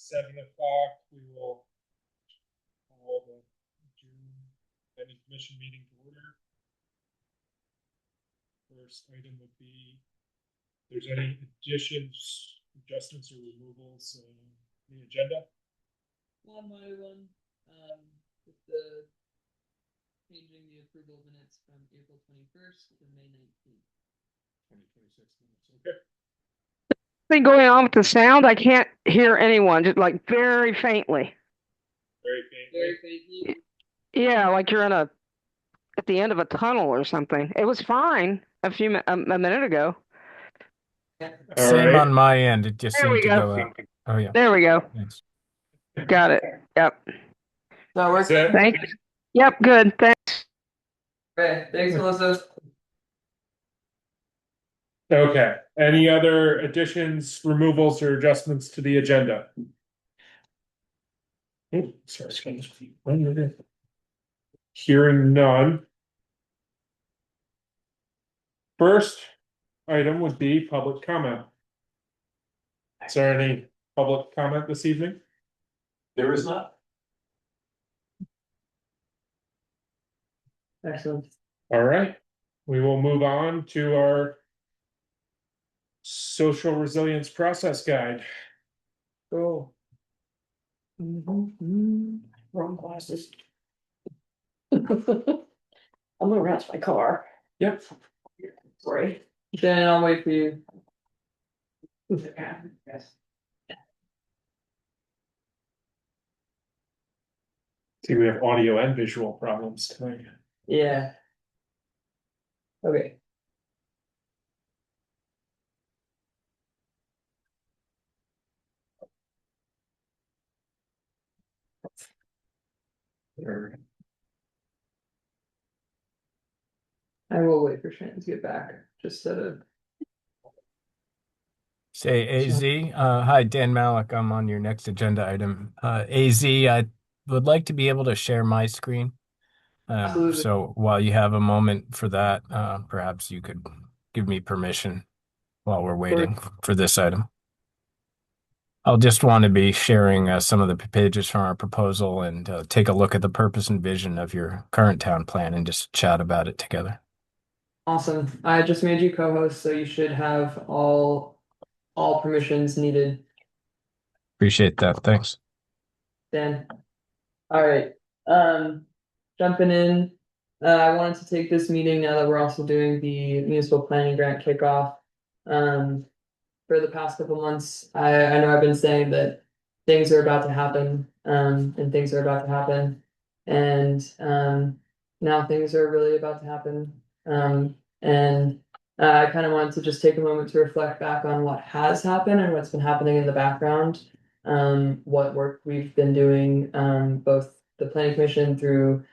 7 o'clock. We will call the June planning commission meeting to order. First item would be, if there's any additions, adjustments, or removals in the agenda. One minor one, with the changing the approval minutes from April 21st to May 19th. 2026 minutes. Okay. Something going on with the sound? I can't hear anyone, just like very faintly. Very faintly. Very faintly. Yeah, like you're at the end of a tunnel or something. It was fine a minute ago. Same on my end. It just There we seemed to go. go out. Oh yeah. There we go. Thanks. Got it. Yep. That works. Thanks. Yep. Good. Thanks. Okay. Thanks, Melissa. Okay. Any other additions, removals, or adjustments to the agenda? Oh, sorry. Hearing none. First item would be public comment. Is there any public comment this evening? There is not. Excellent. All right, we will move on to our social resilience process guide. Cool. Wrong glasses. I'm gonna rinse my car. Yep. Sorry. Dan, I'll wait for you. Yes. See, we have audio and visual problems tonight. Yeah. Okay. I will wait for Shannon to get back. Just set a. Say AZ. Hi, Dan Malik. I'm on your next agenda item. AZ, I would like to be able to share my screen. Absolutely. So while you have a moment for that, perhaps you could give me permission while we're waiting for this item. I'll just want to be sharing some of the pages from our proposal and take a look at the purpose and vision of your current town plan and just chat about it together. Awesome. I just made you co-host, so you should have all permissions needed. Appreciate that. Thanks. Dan. All right. Jumping in. I wanted to take this meeting now that we're also doing the municipal planning grant kickoff. For the past couple months, I know I've been saying that things are about to happen, and things are about to happen, and now things are really about to happen. And I kind of wanted to just take a moment to reflect back on what has happened and what's been happening in the background. What work we've been doing, both the planning commission through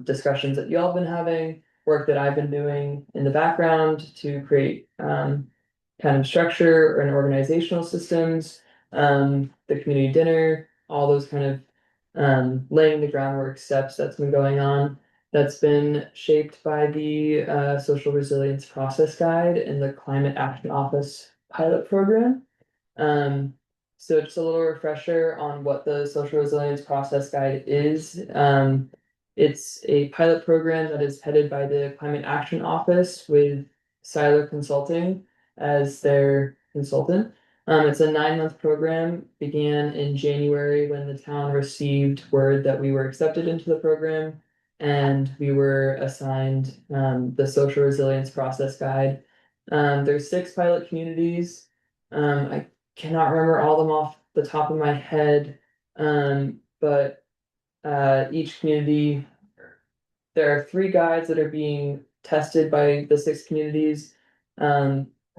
discussions that y'all have been having, work that I've been doing in the background to create kind of structure and organizational systems, the community dinner, all those kind of laying the groundwork steps that's been going on. That's been shaped by the Social Resilience Process Guide and the Climate Action Office pilot program. So just a little refresher on what the Social Resilience Process Guide is. It's a pilot program that is headed by the Climate Action Office with Seiler Consulting as their consultant. It's a 9-month program, began in January when the town received word that we were accepted into the program and we were assigned the Social Resilience Process Guide. There's 6 pilot communities. I cannot remember all of them off the top of my head, but each community, there are 3 guides that are being tested by the 6 communities.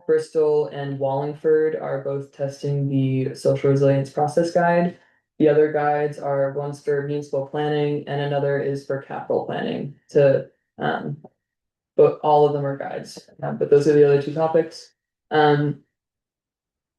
Bristol and Wallingford are both testing the Social Resilience Process Guide. The other guides are one's for municipal planning and another is for capital planning. But all of them are guides. But those are the other 2 topics.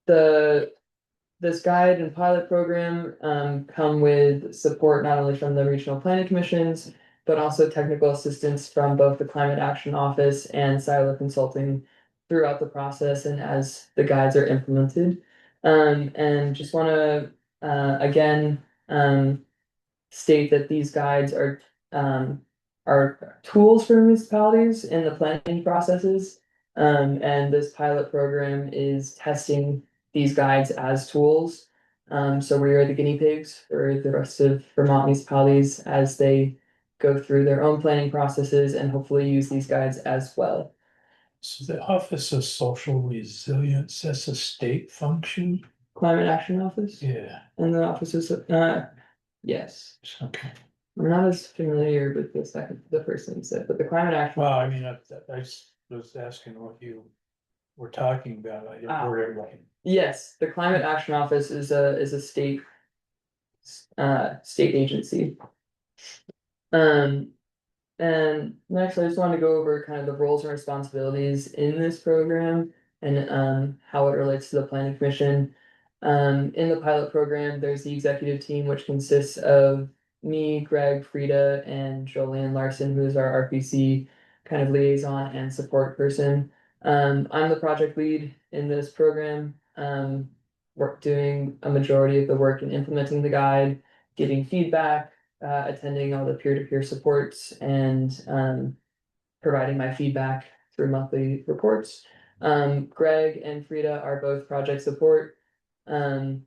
This guide and pilot program come with support not only from the regional planning commissions, but also technical assistance from both the Climate Action Office and Silo Consulting throughout the process and as the guides are implemented. And just want to again, state that these guides are tools for municipalities in the planning processes. And this pilot program is testing these guides as tools. So we are the guinea pigs for the rest of Vermont municipalities as they go through their own planning processes and hopefully use these guides as well. So the Office of Social Resilience, that's a state function? Climate Action Office Yeah, and the offices, yes. okay. I'm not as familiar with the first thing you said, but the Climate Action. Well, I mean, I was asking what you were talking about. I didn't hear it right. Yes, the Climate Action Office is a state. State agency. And next, I just wanted to go over kind of the roles and responsibilities in this program and how it relates to the planning commission. In the pilot program, there's the executive team, which consists of me, Greg, Frida, and Jolene Larson, who is our RPC kind of liaison and support person. I'm the project lead in this program. We're doing a majority of the work in implementing the guide, giving feedback, attending all the peer-to-peer supports and providing my feedback through monthly reports. Greg and Frida are both project support. The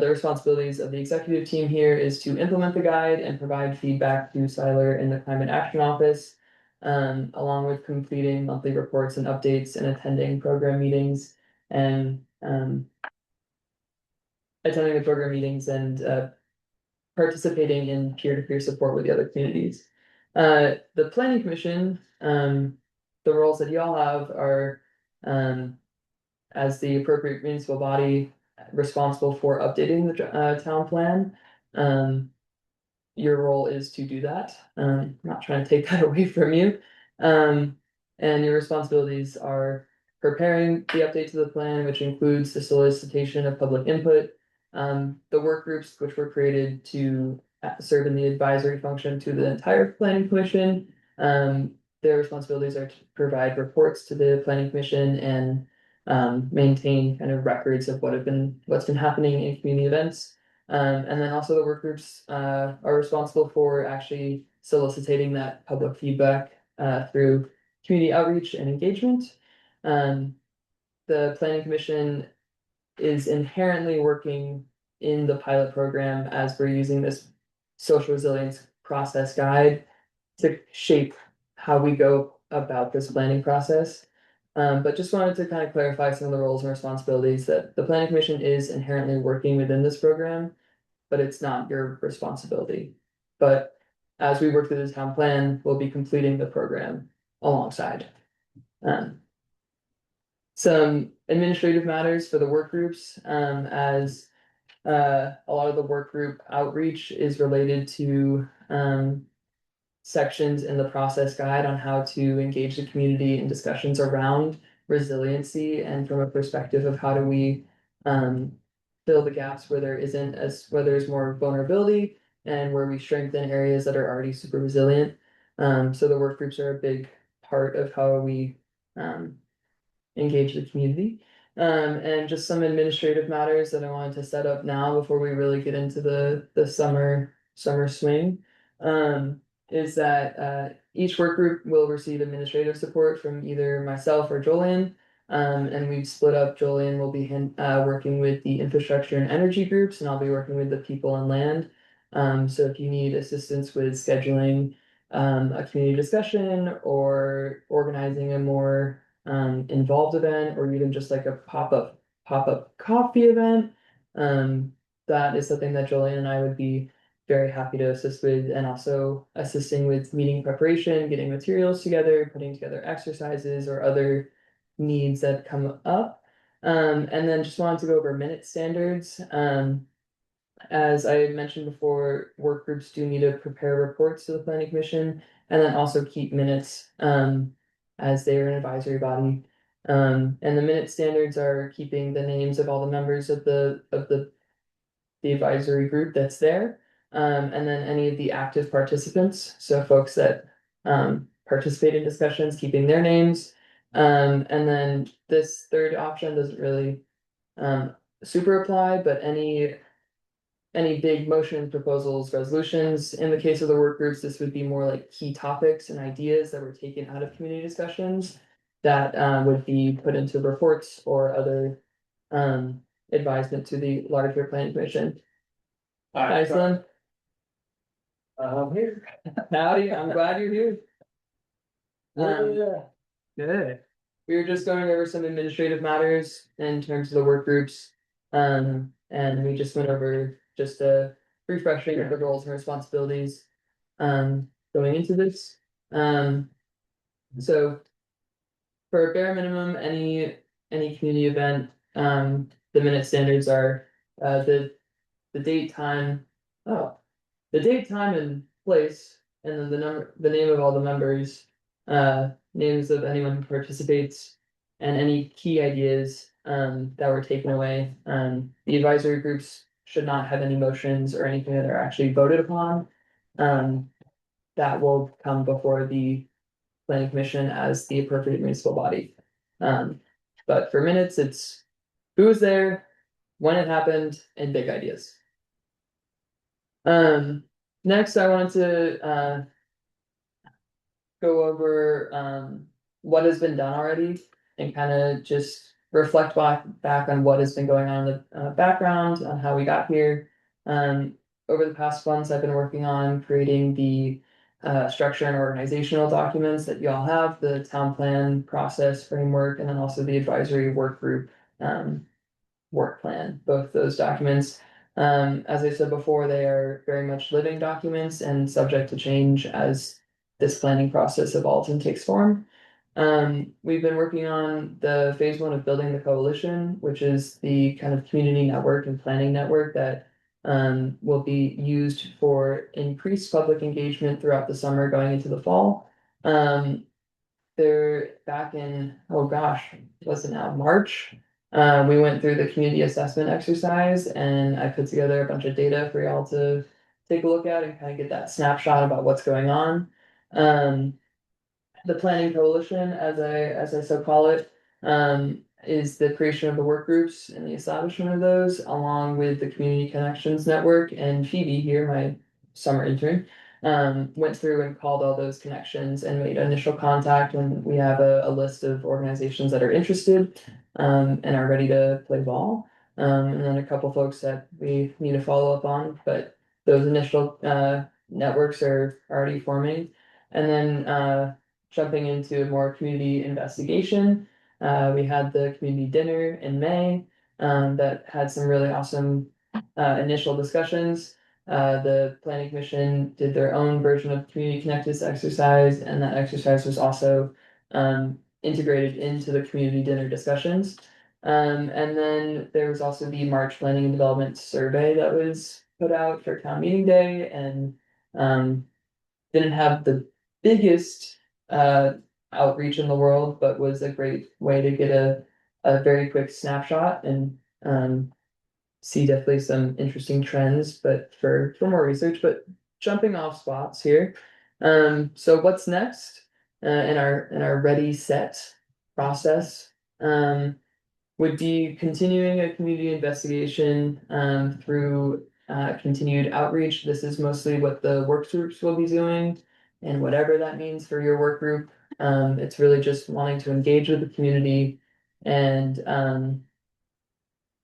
responsibilities of the executive team here is to implement the guide and provide feedback to Siler in the Climate Action Office, along with completing monthly reports and updates and attending program meetings and attending the program meetings and participating in peer-to-peer support with the other communities. The planning commission, the roles that y'all have are as the appropriate municipal body responsible for updating the town plan. Your role is to do that. I'm not trying to take that away from you. And your responsibilities are preparing the update to the plan, which includes the solicitation of public input, the work groups which were created to serve in the advisory function to the entire planning commission. Their responsibilities are to provide reports to the planning commission and maintain kind of records of what's been happening in community events. And then also the work groups are responsible for actually soliciting that public feedback through community outreach and engagement. The planning commission is inherently working in the pilot program as we're using this social resilience process guide to shape how we go about this planning process. But just wanted to kind of clarify some of the roles and responsibilities that the planning commission is inherently working within this program, but it's not your responsibility. But as we work through the town plan, we'll be completing the program alongside. Some administrative matters for the work groups, as a lot of the work group outreach is related to sections in the process guide on how to engage the community in discussions around resiliency and from a perspective of how do we fill the gaps where where there's more vulnerability and where we strengthen areas that are already super resilient. So the work groups are a big part of how we engage the community. And just some administrative matters that I wanted to set up now before we really get into the summer swing. Is that each work group will receive administrative support from either myself or Jolene. And we've split up. Jolene will be working with the infrastructure and energy groups, and I'll be working with the people and land. So if you need assistance with scheduling a community discussion or organizing a more involved event, or even just like a pop-up coffee event, that is something that Jolene and I would be very happy to assist with, and also assisting with meeting preparation, getting materials together, putting together exercises or other needs that come up. And then just wanted to go over minute standards. As I mentioned before, work groups do need to prepare reports to the planning commission and then also keep minutes as they are an advisory body. And the minute standards are keeping the names of all the members of the advisory group that's there. And then any of the active participants, so folks that participate in discussions, keeping their names. And then this third option doesn't really super apply, but any big motion proposals, resolutions, in the case of the work groups, this would be more like key topics and ideas that were taken out of community discussions that would be put into reports or other advisement to the larger planning commission. Hi, Slim. I'm here. Howdy, I'm glad you're here. Yeah. Good. We were just going over some administrative matters in terms of the work groups. And we just went over just a refreshing of the roles and responsibilities. Going into this. So. For a bare minimum, any community event, the minute standards are, the date, time. Oh, the date, time and place, and then the name of all the members, names of anyone who participates. And any key ideas, that were taken away, the advisory groups should not have any motions or anything that are actually voted upon. That will come before the planning commission as the appropriate municipal body. But for minutes, it's who was there, when it happened, and big ideas. Next I wanted to go over what has been done already and kind of just reflect back on what has been going on in the background on how we got here. Over the past months, I've been working on creating the structure and organizational documents that you all have, the town plan process framework, and then also the advisory work group work plan, both those documents. As I said before, they are very much living documents and subject to change as this planning process evolves and takes form. We've been working on the phase one of building the coalition, which is the kind of community network and planning network that will be used for increased public engagement throughout the summer going into the fall. They're back in, oh gosh, what's it now, March? We went through the community assessment exercise and I put together a bunch of data for y'all to take a look at and kind of get that snapshot about what's going on. The planning coalition, as I so call it, is the creation of the work groups and the establishment of those, along with the community connections network. And Phoebe here, my summer intern, went through and called all those connections and made initial contact. And we have a list of organizations that are interested and are ready to play ball. And then a couple folks that we need to follow up on, but those initial networks are already forming. And then jumping into more community investigation. We had the community dinner in May that had some really awesome initial discussions. The planning commission did their own version of community connectedness exercise, and that exercise was also integrated into the community dinner discussions. And then there was also the March Planning and Development Survey that was put out for town meeting day, and didn't have the biggest outreach in the world, but was a great way to get a very quick snapshot and see definitely some interesting trends, but for more research, but jumping off spots here. So what's next in our ready set process would be continuing a community investigation through continued outreach. This is mostly what the work groups will be doing, and whatever that means for your work group. It's really just wanting to engage with the community. And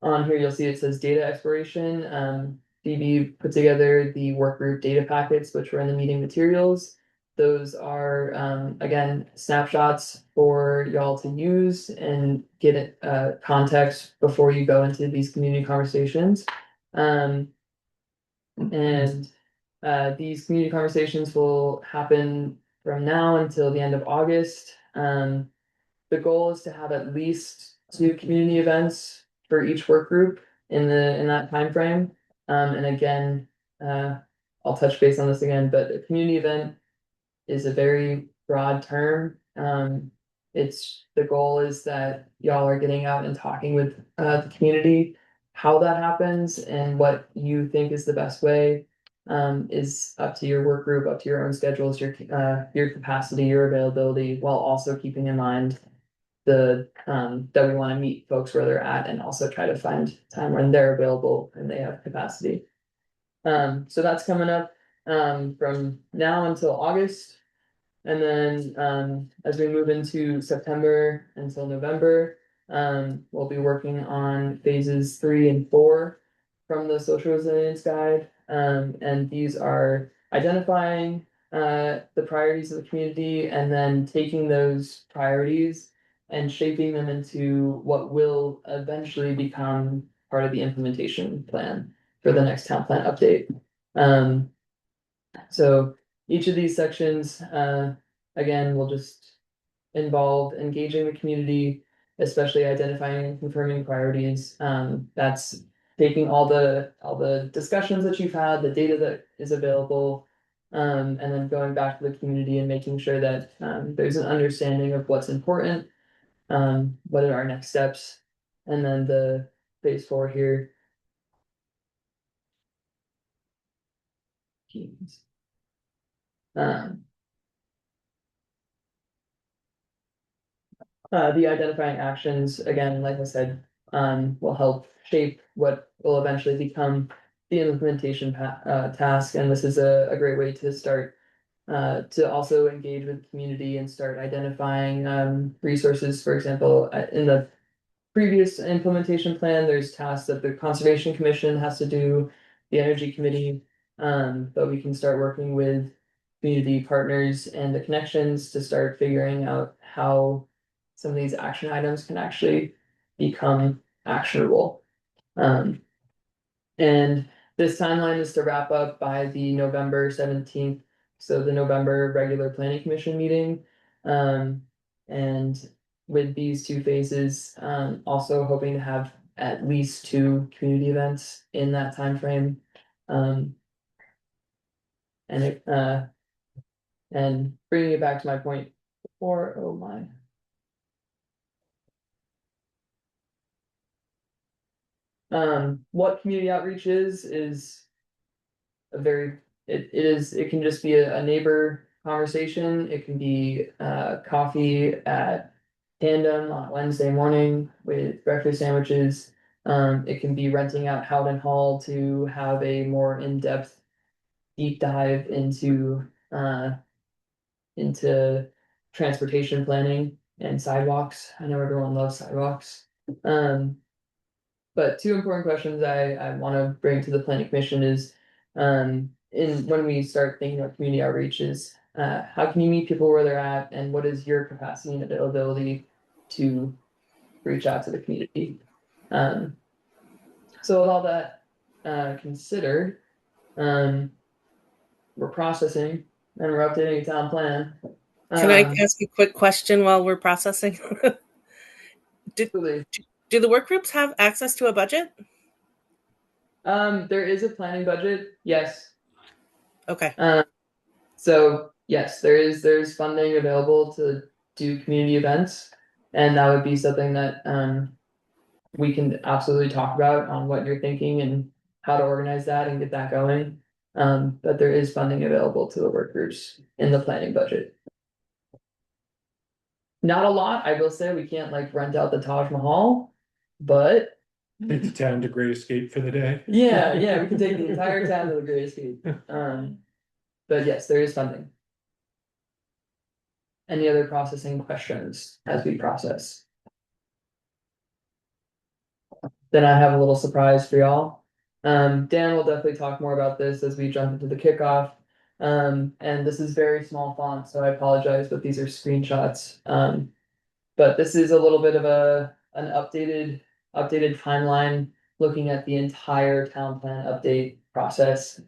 on here you'll see it says data exploration. Phoebe put together the work group data packets, which were in the meeting materials. Those are again snapshots for y'all to use and get context before you go into these community conversations. And these community conversations will happen from now until the end of August. The goal is to have at least 2 community events for each work group in that time frame. And again, I'll touch base on this again, but a community event is a very broad term. It's the goal is that y'all are getting out and talking with the community. How that happens and what you think is the best way is up to your work group, up to your own schedules, your capacity, your availability, while also keeping in mind that we want to meet folks where they're at and also try to find time when they're available and they have capacity. So that's coming up from now until August. And then as we move into September until November, we'll be working on phases 3 and 4 from the social resilience guide. And these are identifying the priorities of the community and then taking those priorities and shaping them into what will eventually become part of the implementation plan for the next town plan update. So each of these sections, again, will just involve engaging the community, especially identifying and confirming priorities. That's taking all the discussions that you've had, the data that is available, and then going back to the community and making sure that there's an understanding of what's important, what are our next steps, and then the phase 4 here. Um, the identifying actions, again, like I said, will help shape what will eventually become the implementation task, and this is a great way to start to also engage with the community and start identifying resources. For example, in the previous implementation plan, there's tasks that the Conservation Commission has to do, the Energy Committee, but we can start working with community partners and the connections to start figuring out how some of these action items can actually become actionable. And this timeline is to wrap up by the November 17th, so the November regular planning commission meeting. And with these 2 phases, also hoping to have at least 2 community events in that time frame. And bringing it back to my point before, oh my. What community outreach is a very, it can just be a neighbor conversation. It can be coffee at Tandem on Wednesday morning with breakfast sandwiches. It can be renting out Howden Hall to have a more in-depth deep dive into transportation planning and sidewalks. I know everyone loves sidewalks. But 2 important questions I want to bring to the planning commission is, when we start thinking about community outreach is, how can you meet people where they're at, and what is your capacity and availability to reach out to the community? So with all that considered, we're processing and we're updating a town plan. Can I ask a quick question while we're processing? Absolutely. Do the work groups have access to a budget? There is a planning budget, yes. Okay. So yes, there's funding available to do community events, and that would be something that we can absolutely talk about on what you're thinking and how to organize that and get that going. But there is funding available to the work groups in the planning budget. Not a lot, I will say. We can't like rent out the Taj Mahal, but Take the town to Great Escape for the day. yeah, we can take the entire town to the Great Escape. But yes, there is funding. Any other processing questions as we process? Then I have a little surprise for y'all. Dan will definitely talk more about this as we jump into the kickoff. And this is very small font, so I apologize, but these are screenshots. But this is a little bit of an updated timeline looking at the entire town plan update process.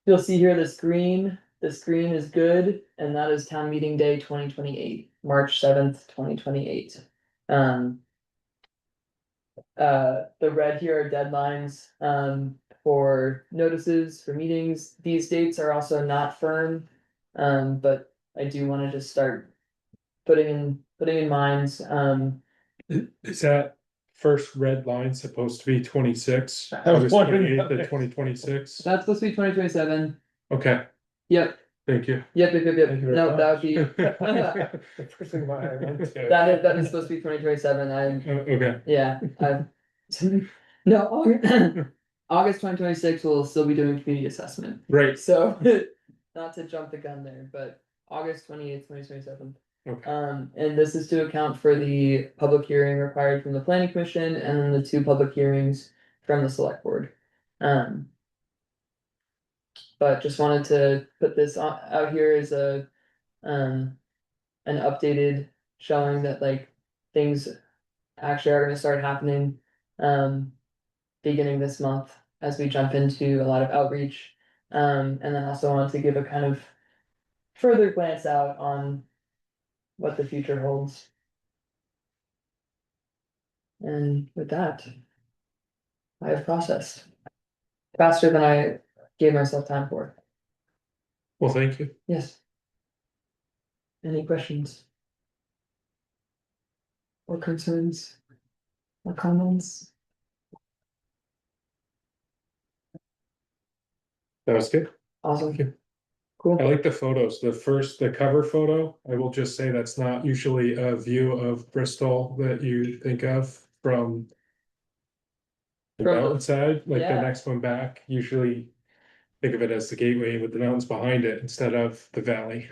You'll see here the screen is good, and that is town meeting day 2028, March 7th, 2028. The red here are deadlines for notices for meetings. These dates are also not firm, but I do want to just start putting in minds. Is that first red line supposed to be 26? I was August wondering 28th about of that. 2026? That's supposed to be 2027. Okay, Yep. Thank you. Yep, Thank you very no, that would be, The First thing my eye went to. that is supposed to be 2027, Okay, yeah, no, August 2026, we'll still be doing community assessment, right, so, not to jump the gun there, but August 28th, 2027. okay, And this is to account for the public hearing required from the planning commission and then the 2 public hearings from the select board. But just wanted to put this out here as an updated showing that like things actually are gonna start happening, beginning this month as we jump into a lot of outreach. And then also wanted to give a kind of further glance out on what the future holds. And with that, I have processed faster than I gave myself time for. well, thank you. Yes. Any questions? Or concerns? Or comments? That was good. Awesome. Thank you. Cool. I like the photos. The cover photo, I will just say that's not usually a view of Bristol that you think of from the From the- mountainside, like the yeah. next one back, usually think of it as the gateway with the mountains behind it instead of the valley.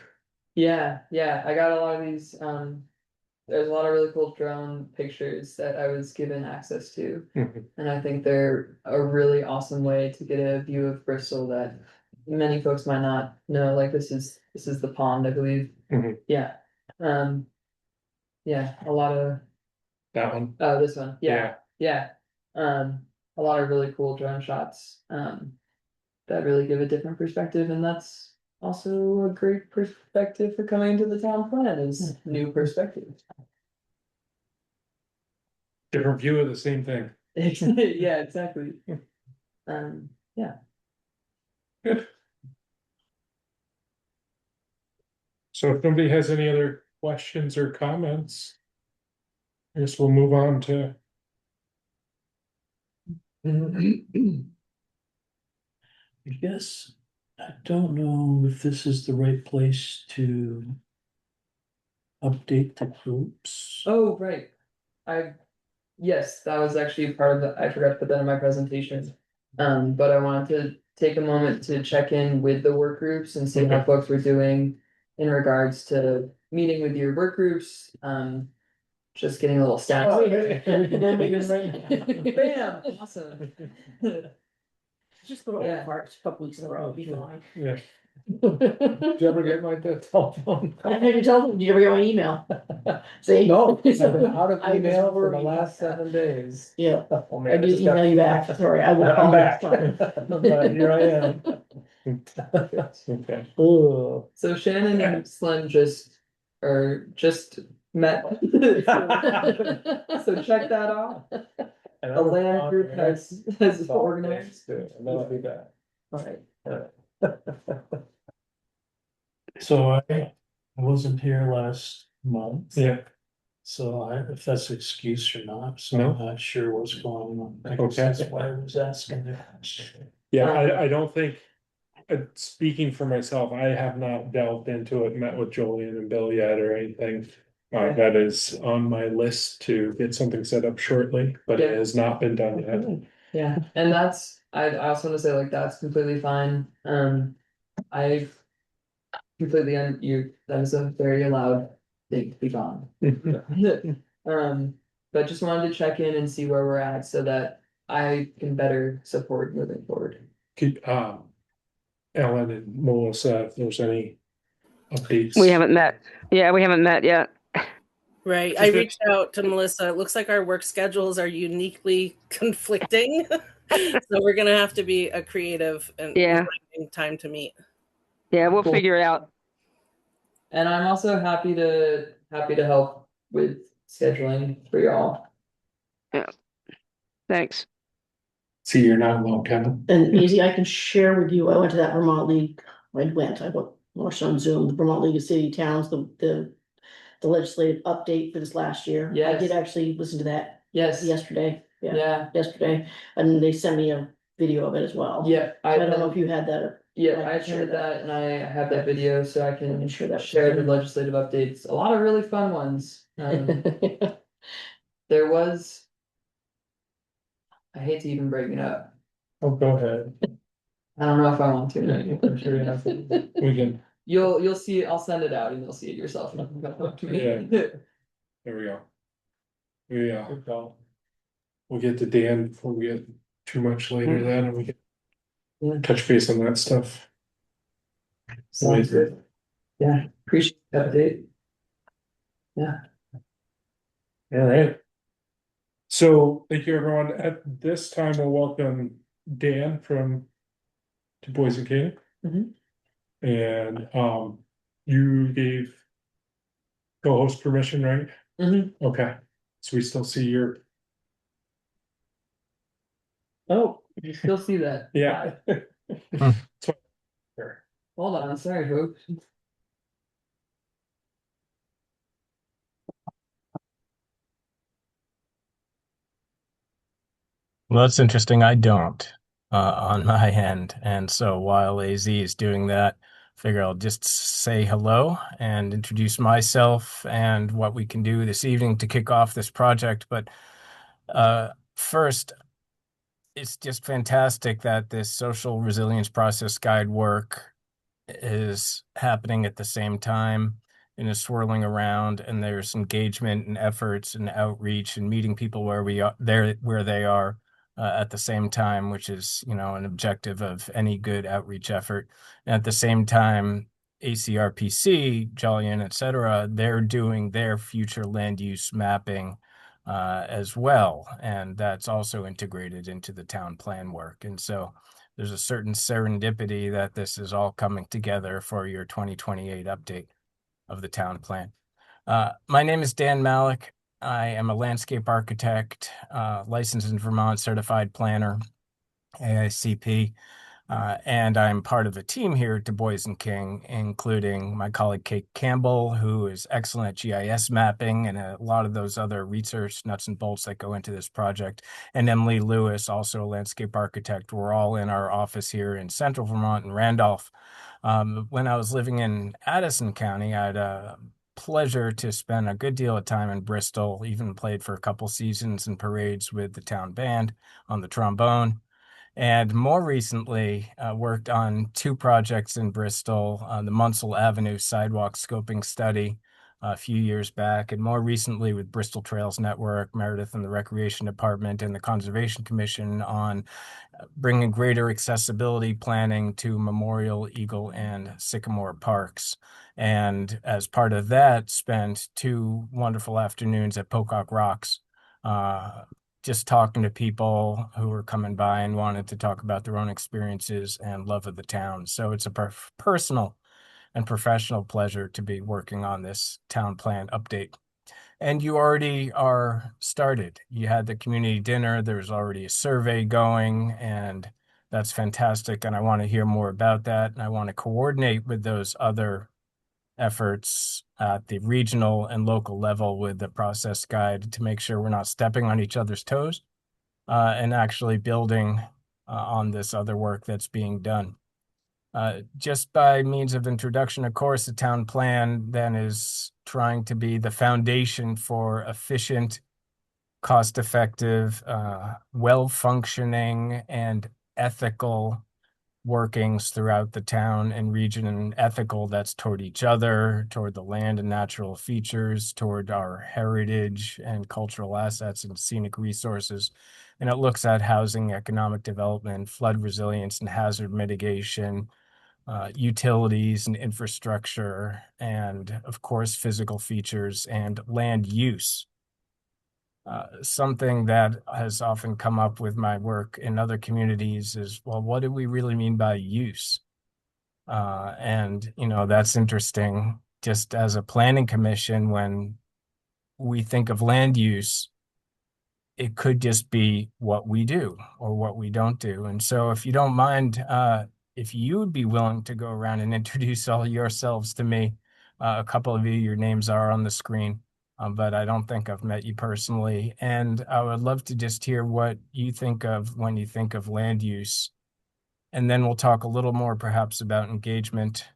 Yeah, I got a lot of these, there's a lot of really cool drone pictures that I was given access to. Mhm. And I think they're a really awesome way to get a view of Bristol that many folks might not know, like this is the pond, I believe. Mhm. Yeah, yeah, a lot of, That one, oh, this one, yeah, yeah, a lot of really cool drone shots, that really give a different perspective, and that's also a great perspective for coming into the town plan is new perspective. different view of the same thing. Yeah, exactly. Yeah. Good. So if nobody has any other questions or comments, I guess we'll move on to, I guess, I don't know if this is the right place to update the groups. Oh, right. Yes, that was actually part of the, I forgot to put that in my presentation. But I wanted to take a moment to check in with the work groups and see how Okay. folks were doing in regards to meeting with your work groups, just getting a little stats. Bam, awesome. Just go Yeah. over parts a couple weeks in a row, it'll be fine. yeah, Did you ever get my telephone? I had to tell them, did you ever get my email? See? No, I've been out of I was email for the worried last about that. 7 days. Yeah, Oh, I man, did just got- email you back, sorry, I will I'm call back. next time. But here I am. okay. Oh. So Shannon and Slim just met. So check that out. And The I'm land group has organized. And then I'll be back. Alright, So I wasn't here last month. Yeah, So if that's an excuse or not, so No. I'm not sure what's going on. I guess Okay. that's why I was asking the question. yeah, I don't think, speaking for myself, I have not delved into it, met with Jolien and Bill yet or anything. Okay. That is on my list to get something set up shortly, but it Yeah. has not been done yet. yeah, and that's, I also wanna say like, that's completely fine, I completely, that is a very allowed thing to be gone. But just wanted to check in and see where we're at so that I can better support moving forward. Keep, Ellen and Melissa, if there's any updates. We haven't met. Yeah, we haven't met yet. Right. I reached out to Melissa. It looks like our work schedules are uniquely conflicting. So we're gonna have to be a creative and Yeah. finding time to meet. Yeah, we'll Cool. figure it out. And I'm also happy to help with scheduling for y'all. Thanks. See, you're not alone, Kevin. And easy, I can share with you, I went to that Vermont League, I watched on Zoom, the Vermont League of City Towns, the legislative update for this last year. I Yes. did actually listen to that Yes, yesterday, yeah, yesterday, and they sent me a video of it as well. yeah, I don't know if you had that. Yeah, I I can share attended that and I have Yeah. that video so I I can can share that with share the you. legislative updates. A lot of really fun ones. There was, I hate to even bring it up. Oh, go ahead. I don't know if I want to. I'm sure you have, we can, You'll see it, I'll send it out and you'll see it yourself. Yeah. there we go. Yeah, we'll get to Dan before we get too much later then, and we can Yeah. touch base on that stuff. Sounds good. Yeah, appreciate the update. Yeah. All right. So thank you, everyone. At this time, we'll welcome Dan from to Boys and King. Mhm. And you gave co-host permission, right? Mhm. Okay, so we still see your, Oh, you still see that? yeah. Hmm. Sure. Hold on, sorry, folks. Well, that's interesting. I don't on my end. And so while AZ is doing that, figure I'll just say hello and introduce myself and what we can do this evening to kick off this project. But first, it's just fantastic that this social resilience process guide work is happening at the same time and is swirling around, and there's engagement and efforts and outreach and meeting people where we are there where they are at the same time, which is, you know, an objective of any good outreach effort. And at the same time, ACRPC, Jolyon, et cetera, they're doing their future land use mapping as well, and that's also integrated into the town plan work. And so there's a certain serendipity that this is all coming together for your 2028 update of the town plan. My name is Dan Malik. I am a landscape architect, licensed in Vermont, certified planner, AICP, and I'm part of a team here at Du Bois and King, including my colleague Kate Campbell, who is excellent at GIS mapping and a lot of those other research nuts and bolts that go into this project, and Emily Lewis, also a landscape architect. We're all in our office here in Central Vermont in Randolph. When I was living in Addison County, I had a pleasure to spend a good deal of time in Bristol, even played for a couple seasons and parades with the town band on the trombone. And more recently, worked on two projects in Bristol, the Munsell Avenue sidewalk scoping study a few years back, and more recently with Bristol Trails Network, Meredith and the Recreation Department and the Conservation Commission on bringing greater accessibility planning to Memorial, Eagle, and Sycamore parks. And as part of that, spent two wonderful afternoons at Pocock Rocks, uh, just talking to people who were coming by and wanted to talk about their own experiences and love of the town. So it's a personal and professional pleasure to be working on this town plan update. And you already are started. You had the community dinner, there's already a survey going, and that's fantastic. And I want to hear more about that. And I want to coordinate with those other efforts at the regional and local level with the process guide to make sure we're not stepping on each other's toes and actually building on this other work that's being done. Just by means of introduction, of course, the town plan then is trying to be the foundation for efficient, cost-effective, well-functioning, and ethical workings throughout the town and region, and ethical that's toward each other, toward the land and natural features, toward our heritage and cultural assets and scenic resources. And it looks at housing, economic development, flood resilience and hazard mitigation, utilities and infrastructure, and of course, physical features and land use. Something that has often come up with my work in other communities is, well, what do we really mean by use? And, you know, that's interesting. Just as a planning commission, when we think of land use, it could just be what we do or what we don't do. And so if you don't mind, if you would be willing to go around and introduce all yourselves to me, a couple of you, your names are on the screen, but I don't think I've met you personally. And I would love to just hear what you think of when you think of land use And then we'll talk a little more perhaps about engagement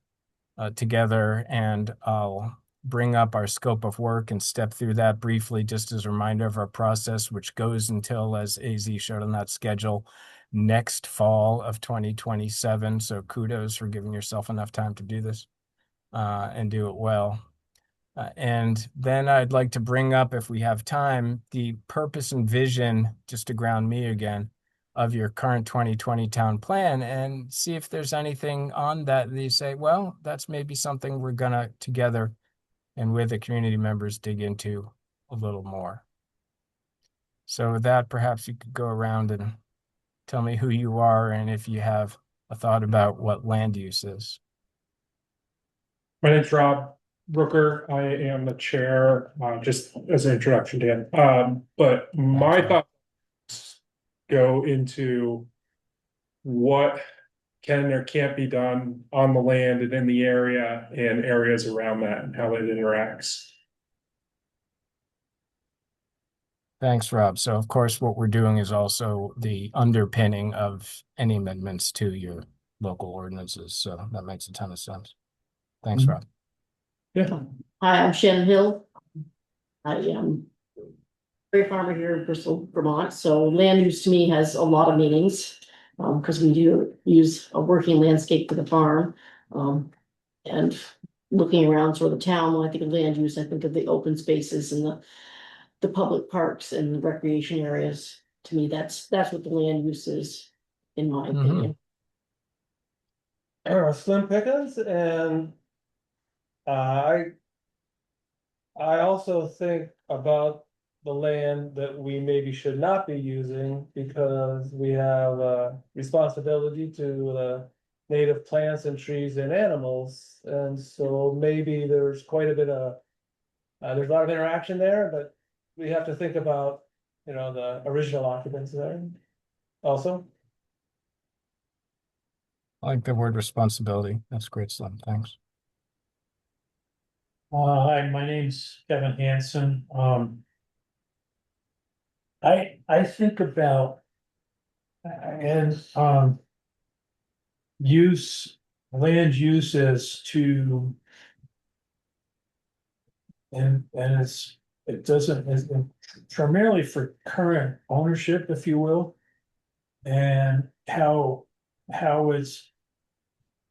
together, and I'll bring up our scope of work and step through that briefly, just as a reminder of our process, which goes until, as AZ showed on that schedule, next fall of 2027. So kudos for giving yourself enough time to do this and do it well. And then I'd like to bring up, if we have time, the purpose and vision, just to ground me again, of your current 2020 town plan, and see if there's anything on that you say, well, that's maybe something we're gonna together and with the community members dig into a little more. So with that, perhaps you could go around and tell me who you are and if you have a thought about what land use is. My name's Rob Brooker. I am the chair, just as an introduction, Dan. But my Rob. thoughts go into what can or can't be done on the land and in the area and areas around that and how it interacts. Thanks, Rob. So of course, what we're doing is also the underpinning of any amendments to your local ordinances. So that makes a ton of sense. Thanks, Rob. Yeah. Hi, I'm Shannon Hill. I am a farmer here in Bristol, Vermont, so land use to me has a lot of meanings. Because we do use a working landscape for the farm. And looking around sort of the town, when I think of land use, I think of the open spaces and the public parks and the recreation areas. To me, that's what the land use is, in my opinion. Slim Pickens, and I also think about the land that we maybe should not be using because we have a responsibility to the native plants and trees and animals. And so maybe there's quite a bit of, there's a lot of interaction there, but we have to think about, the original occupants there also. I like the word responsibility. That's great, Slim. Thanks. Hi, my name's Kevin Hansen. I think about and land use is to and it doesn't it's primarily for current ownership, if you will, and how it's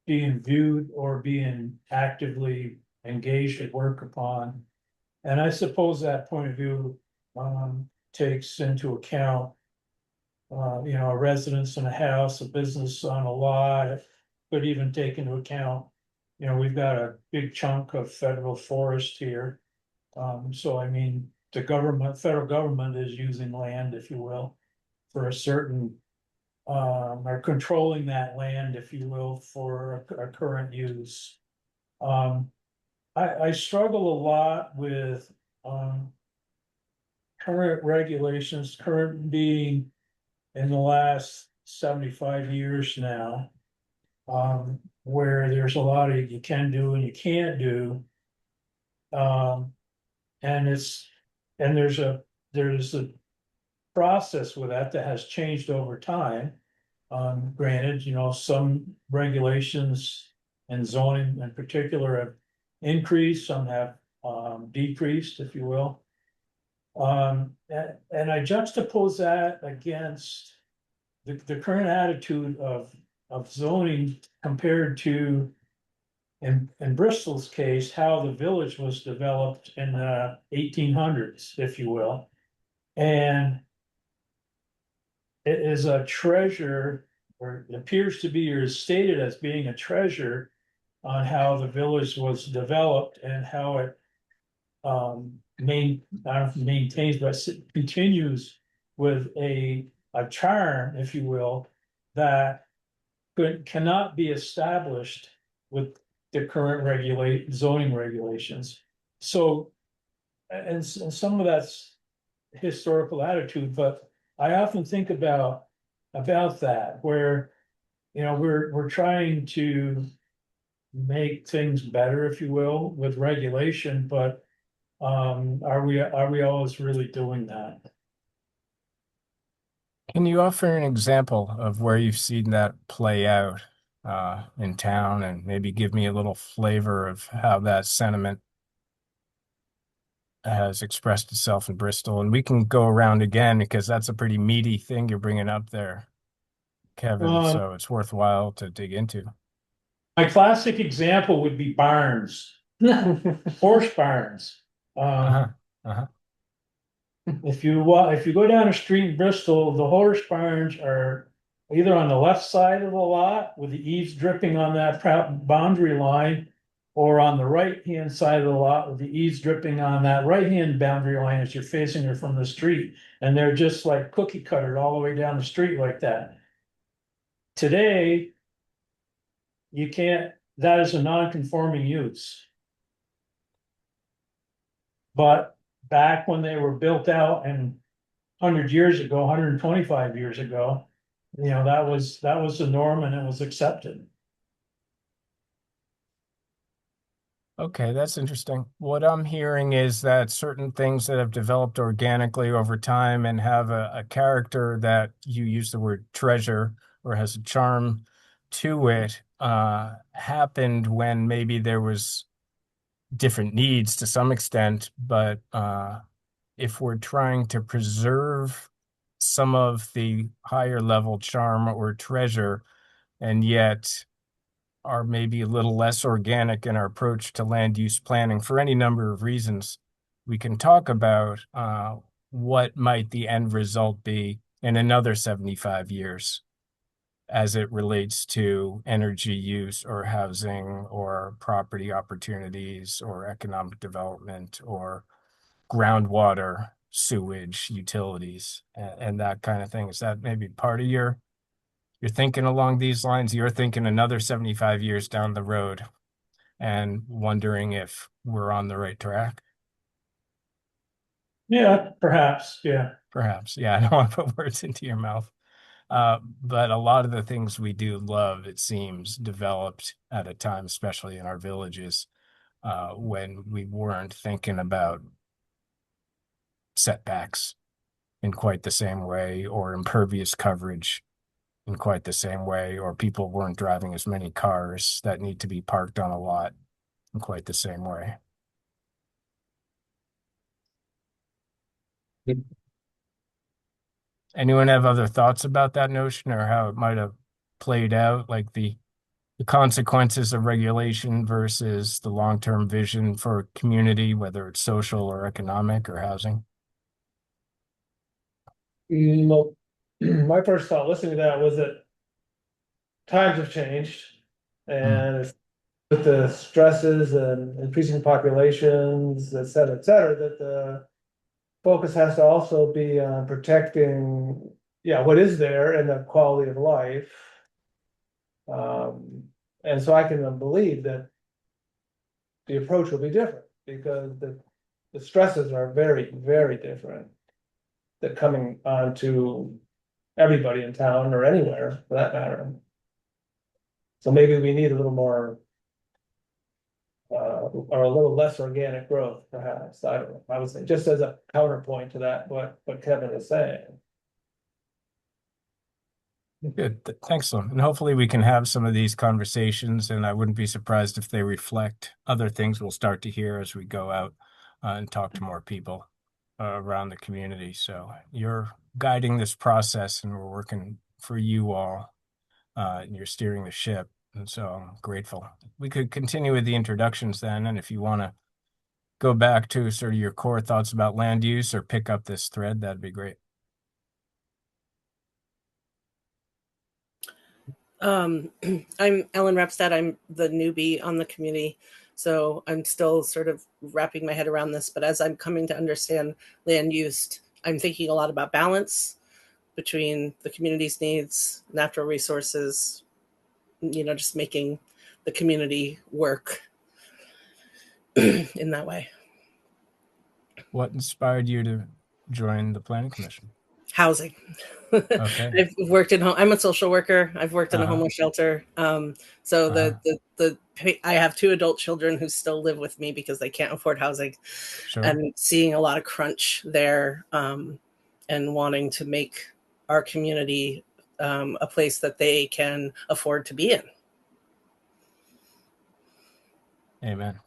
being viewed or being actively engaged at work upon. And I suppose that point of view takes into account a residence in a house, a business on a lot, but even take into account, we've got a big chunk of federal forest here. So I mean, federal government is using land, if you will, for a certain are controlling that land, if you will, for a current use. I struggle a lot with current regulations, current being in the last 75 years now, where there's a lot of you can do and you can't do. And there's a process with that has changed over time. Granted, some regulations and zoning in particular have increased, some have decreased, if you will. And I juxtapose that against the current attitude of zoning compared to, in Bristol's case, how the village was developed in the 1800s, if you will. And it is a treasure, or it appears to be, or is stated as being a treasure on how the village was developed and how it maintains, but continues with a charm, if you will, that cannot be established with the current zoning regulations. So, and some of that's historical attitude, but I often think about that, where we're trying to make things better, if you will, with regulation, but are we always really doing that? Can you offer an example of where you've seen that play out in town and maybe give me a little flavor of how that sentiment has expressed itself in Bristol? And we can go around again because that's a pretty meaty thing you're bringing up there, Kevin. Um, So it's worthwhile to dig into. my classic example would be barns, horse barns. Uh-huh. Uh-huh. If you go down a street in Bristol, the horse barns are either on the left side of the lot with the eaves dripping on that boundary line, or on the right-hand side of the lot with the eaves dripping on that right-hand boundary line as you're facing her from the street. And they're just like cookie cuttered all the way down the street like that. Today, you can't, that is a non-conforming use. But back when they were built out and 100 years ago, 125 years ago, that was the norm and it was accepted. Okay, that's interesting. What I'm hearing is that certain things that have developed organically over time and have a character that you use the word treasure or has a charm to it, happened when maybe there was different needs to some extent, but if we're trying to preserve some of the higher level charm or treasure, and yet are maybe a little less organic in our approach to land use planning for any number of reasons, we can talk about what might the end result be in another 75 years as it relates to energy use or housing or property opportunities or economic development or groundwater, sewage, utilities, and that kind of thing. Is that maybe part of you're thinking along these lines? You're thinking another 75 years down the road and wondering if we're on the right track? Yeah, perhaps. Yeah. Perhaps. Yeah, I don't want to put words into your mouth. But a lot of the things we do love, it seems, developed at a time, especially in our villages, when we weren't thinking about setbacks in quite the same way or impervious coverage in quite the same way, or people weren't driving as many cars that need to be parked on a lot in quite the same way. Anyone have other thoughts about that notion or how it might have played out, like the consequences of regulation versus the long-term vision for a community, whether it's social or economic or housing? Well, my first thought listening to that was that times have changed. Mm, And with the stresses and increasing populations, et cetera, that the focus has to also be on protecting, yeah, what is there and the quality of life. Um, and so I can believe that the approach will be different because the stresses are very, very different. That coming on to everybody in town or anywhere for that matter. So maybe we need a little more or a little less organic growth, perhaps. I don't know. I would say just as a counterpoint to that, what Kevin is saying. good. Thanks, Lynn. And hopefully we can have some of these conversations, and I wouldn't be surprised if they reflect other things we'll start to hear as we go out and talk to more people around the community. So you're guiding this process, and we're working for you all, and you're steering the ship. And so I'm grateful. We could continue with the introductions then, and if you want to go back to sort of your core thoughts about land use or pick up this thread, that'd be great. I'm Ellen Repstead. I'm the newbie on the community. So I'm still sort of wrapping my head around this. But as I'm coming to understand land use, I'm thinking a lot about balance between the community's needs, natural resources, just making the community work in that way. What inspired you to join the Planning Commission? Housing. Okay. I've worked in home. I'm a social worker. I've worked in a Uh-huh. homeless shelter. So Uh-huh. I have 2 adult children who still live with me because they can't afford housing, Sure. and seeing a lot of crunch there, and wanting to make our community a place that they can afford to be in. Amen.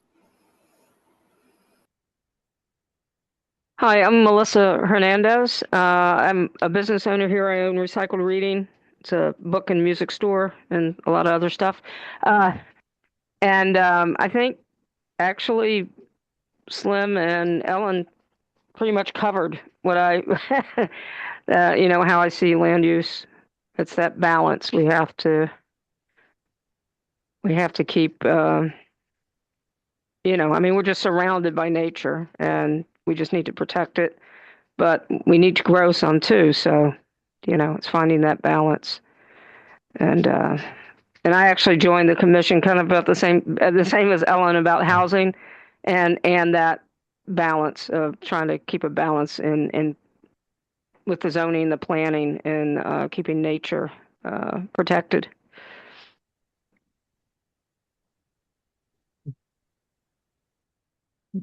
Hi, I'm Melissa Hernandez. I'm a business owner here. I own Recycled Reading. It's a book and music store and a lot of other stuff. And I think actually Slim and Ellen pretty much covered what I, how I see land use. It's that balance we have to keep. We're just surrounded by nature, and we just need to protect it. But we need to grow some too. So, it's finding that balance. And I actually joined the commission kind of about the same as Ellen about housing, and that balance of trying to keep a balance in with the zoning, the planning, and keeping nature protected.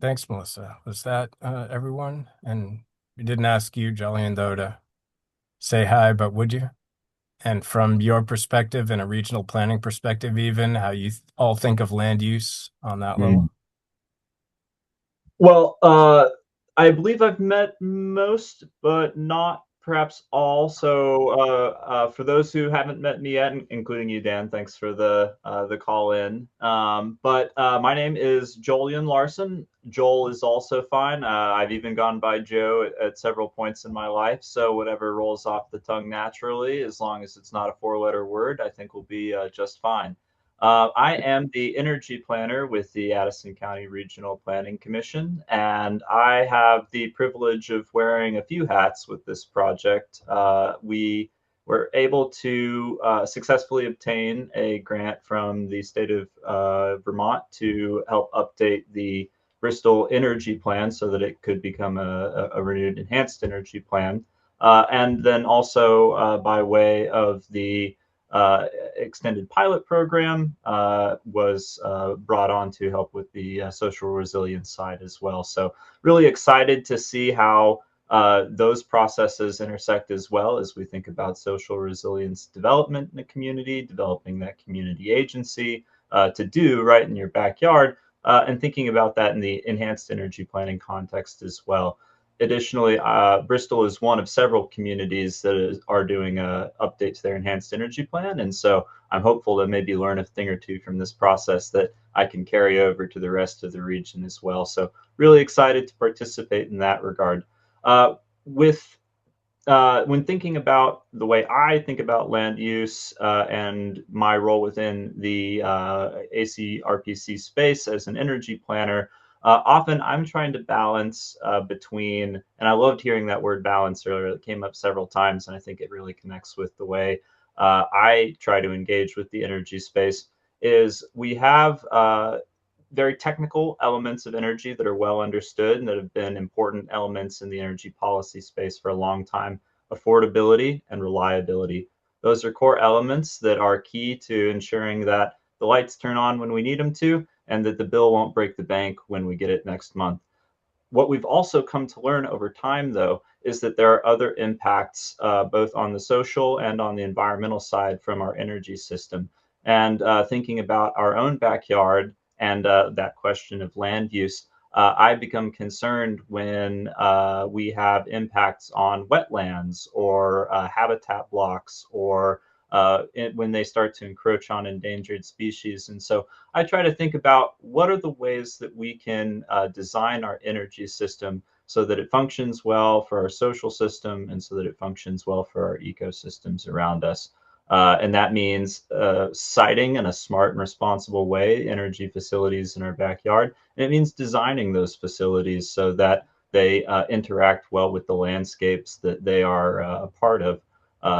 Thanks, Melissa. Was that everyone? And we didn't ask you, Jillian, though, to say hi, but would you? And from your perspective and a regional planning perspective, even how you all think of land use on that level? Well, I believe I've met most, but not perhaps all. So, for those who haven't met me yet, including you, Dan, thanks for the call in. But my name is Jolian Larson. Joel is also fine. I've even gone by Joe at several points in my life. So whatever rolls off the tongue naturally, as long as it's not a four-letter word, I think will be just fine. I am the energy planner with the Addison County Regional Planning Commission, and I have the privilege of wearing a few hats with this project. We were able to successfully obtain a grant from the state of Vermont to help update the Bristol energy plan so that it could become a renewed enhanced energy plan. And then also by way of the extended pilot program was brought on to help with the social resilience side as well. So really excited to see how those processes intersect as well as we think about social resilience development in the community, developing that community agency to do right in your backyard, and thinking about that in the enhanced energy planning context as well. Additionally, Bristol is one of several communities that are doing a update to their enhanced energy plan. And so I'm hopeful to maybe learn a thing or two from this process that I can carry over to the rest of the region as well. So really excited to participate in that regard. With When thinking about the way I think about land use and my role within the ACRPC space as an energy planner, often I'm trying to balance between, and I loved hearing that word balance earlier. It came up several times, and I think it really connects with the way I try to engage with the energy space. Is we have very technical elements of energy that are well understood and that have been important elements in the energy policy space for a long time. Affordability and reliability. Those are core elements that are key to ensuring that the lights turn on when we need them to, and that the bill won't break the bank when we get it next month. What we've also come to learn over time, though, is that there are other impacts, both on the social and on the environmental side from our energy system. And thinking about our own backyard and that question of land use, I become concerned when we have impacts on wetlands or habitat blocks or when they start to encroach on endangered species. And so I try to think about what are the ways that we can design our energy system so that it functions well for our social system and so that it functions well for our ecosystems around us. And that means siting in a smart and responsible way energy facilities in our backyard. And it means designing those facilities so that they interact well with the landscapes that they are a part of,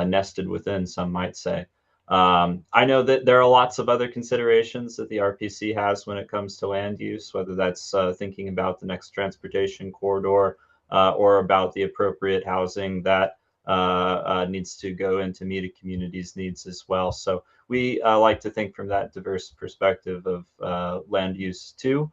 nested within, some might say. I know that there are lots of other considerations that the RPC has when it comes to land use, whether that's thinking about the next transportation corridor or about the appropriate housing that needs to go in to meet a community's needs as well. So we like to think from that diverse perspective of land use too.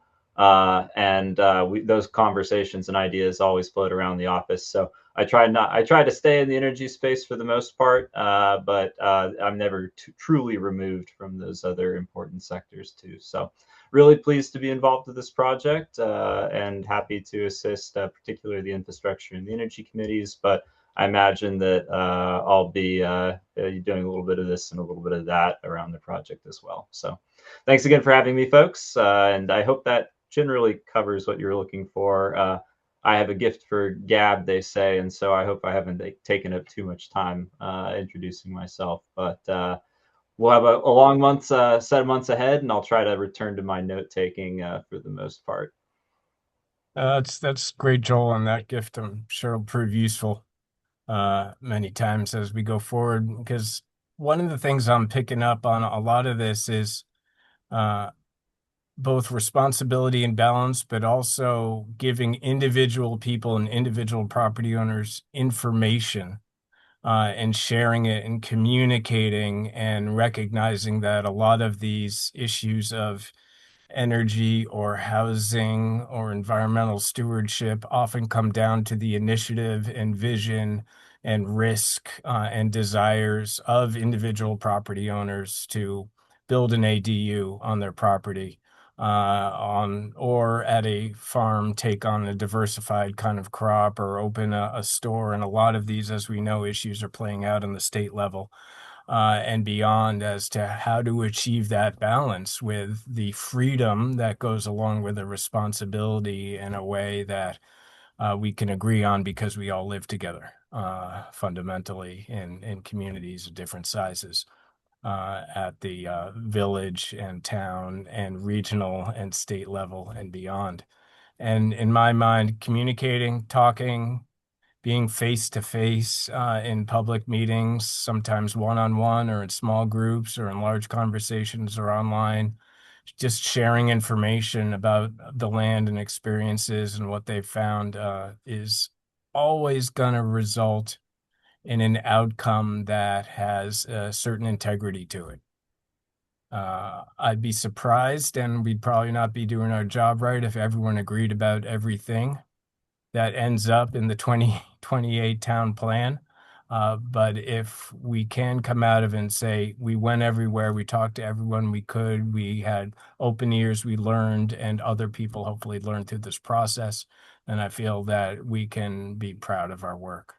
those conversations and ideas always float around the office. So I try to stay in the energy space for the most part, but I'm never truly removed from those other important sectors too. So really pleased to be involved with this project, and happy to assist, particularly the infrastructure and the energy committees. But I imagine that I'll be doing a little bit of this and a little bit of that around the project as well. So thanks again for having me, folks. And I hope that generally covers what you're looking for. I have a gift for gab, they say, and so I hope I haven't taken up too much time introducing myself. But we'll have a long set of months ahead, and I'll try to return to my note taking for the most part. That's great, Joel, and that gift I'm sure will prove useful many times as we go forward. Because one of the things I'm picking up on a lot of this is both responsibility and balance, but also giving individual people and individual property owners information and sharing it and communicating and recognizing that a lot of these issues of energy or housing or environmental stewardship often come down to the initiative and vision and risk and desires of individual property owners to build an ADU on their property, on or at a farm, take on a diversified kind of crop or open a store. And a lot of these, as we know, issues are playing out in the state level and beyond as to how to achieve that balance with the freedom that goes along with the responsibility in a way that we can agree on because we all live together fundamentally in communities of different sizes at the village and town and regional and state level and beyond. And in my mind, communicating, talking, being face to face in public meetings, sometimes one on one or in small groups or in large conversations or online, just sharing information about the land and experiences and what they've found is always going to result in an outcome that has a certain integrity to it. I'd be surprised, and we'd probably not be doing our job right if everyone agreed about everything that ends up in the 2028 town plan. But if we can come out of it and say, we went everywhere, we talked to everyone we could, we had open ears, we learned, and other people hopefully learned through this process, then I feel that we can be proud of our work.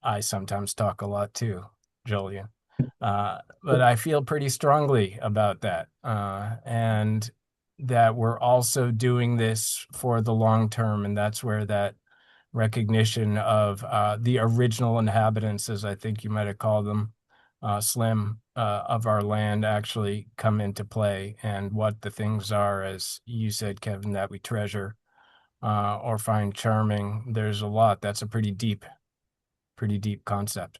I sometimes talk a lot too, Julian. But I feel pretty strongly about that. And that we're also doing this for the long term. And that's where that recognition of the original inhabitants, as I think you might have called them, Slim, of our land actually come into play, and what the things are, as you said, Kevin, that we treasure or find charming. There's a lot. That's a pretty deep concept.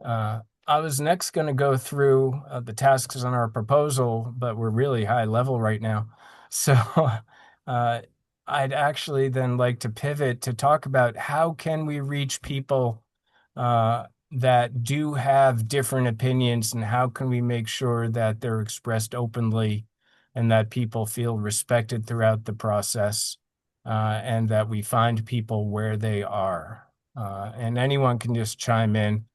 I was next going to go through the tasks on our proposal, but we're really high level right now. So I'd actually then like to pivot to talk about how can we reach people that do have different opinions, and how can we make sure that they're expressed openly and that people feel respected throughout the process, and that we find people where they are. And anyone can just chime in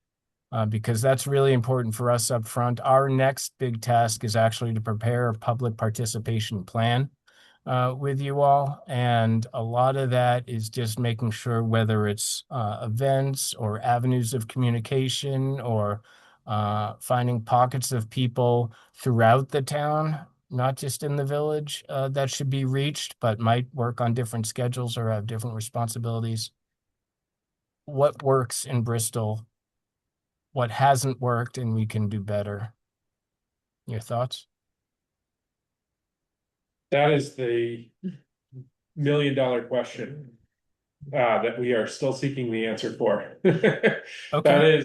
because that's really important for us up front. Our next big task is actually to prepare a public participation plan with you all. And a lot of that is just making sure, whether it's events or avenues of communication or finding pockets of people throughout the town, not just in the village, that should be reached, but might work on different schedules or have different responsibilities. What works in Bristol? What hasn't worked, and we can do better. Your thoughts? That is the $1 million question that we are still seeking the answer for. Okay.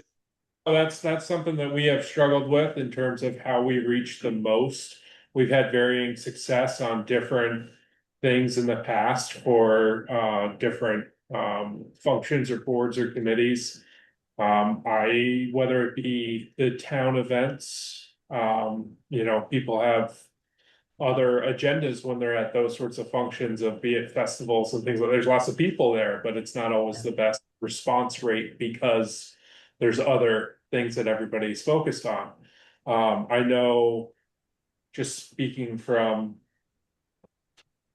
That's something that we have struggled with in terms of how we reach the most. We've had varying success on different things in the past for different functions or boards or committees. Whether it be the town events, people have other agendas when they're at those sorts of functions of be it festivals and things like there's lots of people there, but it's not always the best response rate because there's other things that everybody's focused on. I know just speaking from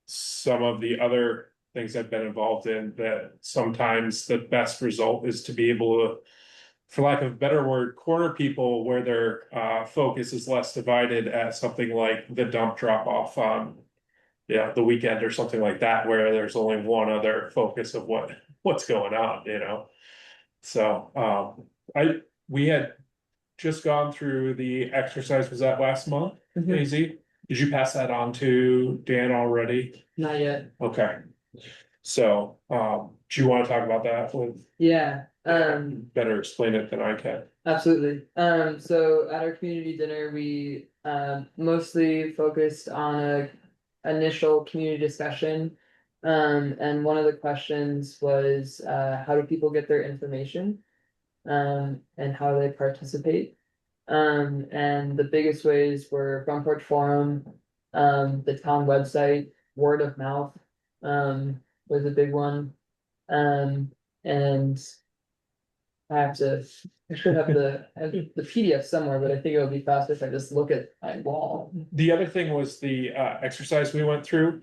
some of the other things I've been involved in, that sometimes the best result is to be able to, for lack of a better word, corner people where their focus is less divided at something like the dump drop off on the weekend or something like that, where there's only one other focus of what's going on, So we had just gone through the exercise, was that last month, AZ? Did you pass that on to Dan already? Not yet. Okay. So, do you want to talk about that with? Yeah, Better explain it than I can. absolutely. So at our community dinner, we mostly focused on a initial community discussion. And one of the questions was how do people get their information? And how do they participate? And the biggest ways were Front Porch Forum, the town website, word of mouth, was a big one. And I should have I have the PDF somewhere, but I think it'll be faster if I just look at my wall. The other thing was the exercise we went through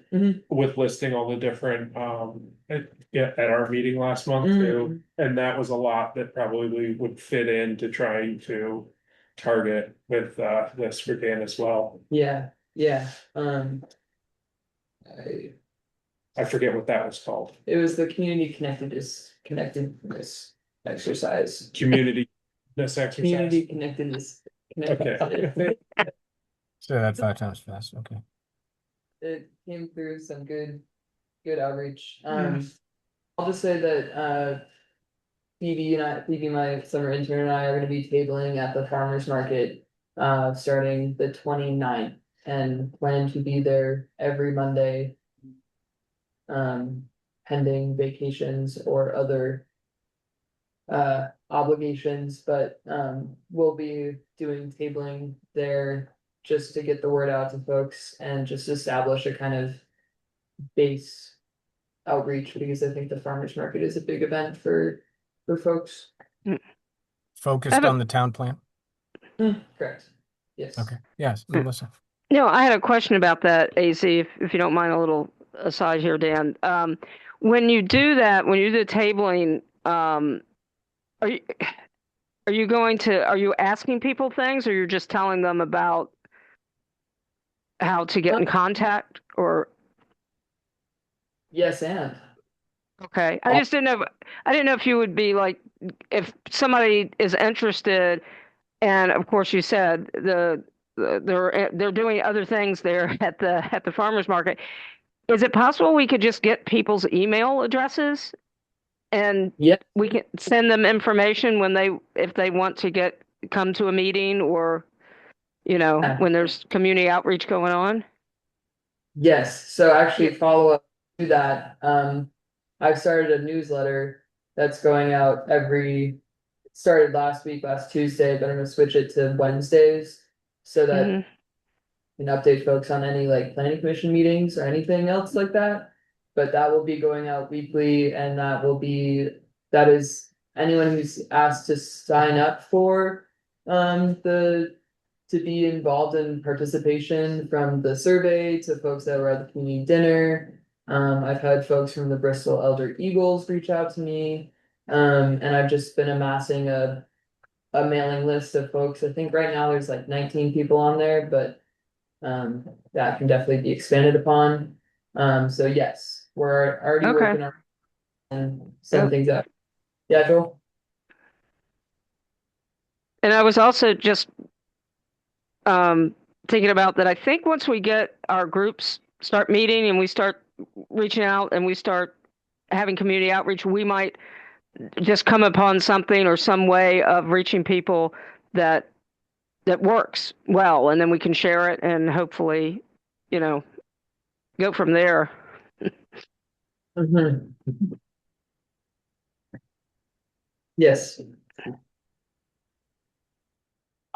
with listing all the different at our meeting last month too. And that was a lot that probably would fit into trying to target with this for Dan as well. Yeah. I forget what that was called. It was the connectedness exercise. Community this exercise. Community connectedness. Okay. Say that 5 times fast. Okay. It came through some good outreach. I'll just say that Phoebe, my summer intern, and I are gonna be tabling at the farmers market starting the 29th and plan to be there every Monday. Pending vacations or other obligations, but we'll be doing tabling there just to get the word out to folks and just establish a kind of base outreach, because I think the farmers market is a big event for folks. Focused on the town plan? Correct. Yes. Okay. Yes, Melissa. No, I had a question about that, AC, if you don't mind a little aside here, Dan. When you do that, when you do the tabling, are you asking people things, or you're just telling them about how to get in contact, or? Yes, and. Okay, I just didn't know. I didn't know if you would be like, if somebody is interested, and of course you said they're doing other things there at the farmers market. Is it possible we could just get people's email addresses and we can send them information if they want to come to a meeting, or when there's community outreach going on? Yes, so actually follow up to that. I've started a newsletter that's going out started last Tuesday, but I'm gonna switch it to Wednesdays so that I can update folks on any like planning commission meetings or anything else like that. But that will be going out weekly, and that is anyone who's asked to sign up for to be involved in participation, from the survey to folks that were at the community dinner. I've had folks from the Bristol Elder Eagles reach out to me. And I've just been amassing a mailing list of folks. I think right now there's like 19 people on there, but that can definitely be expanded upon. So yes, we're already working on and send things out. Yeah, Joel? And I was also just thinking about that. I think once we get our groups start meeting and we start reaching out and we start having community outreach, we might just come upon something or some way of reaching people that works well, and then we can share it and hopefully, go from there. Yes.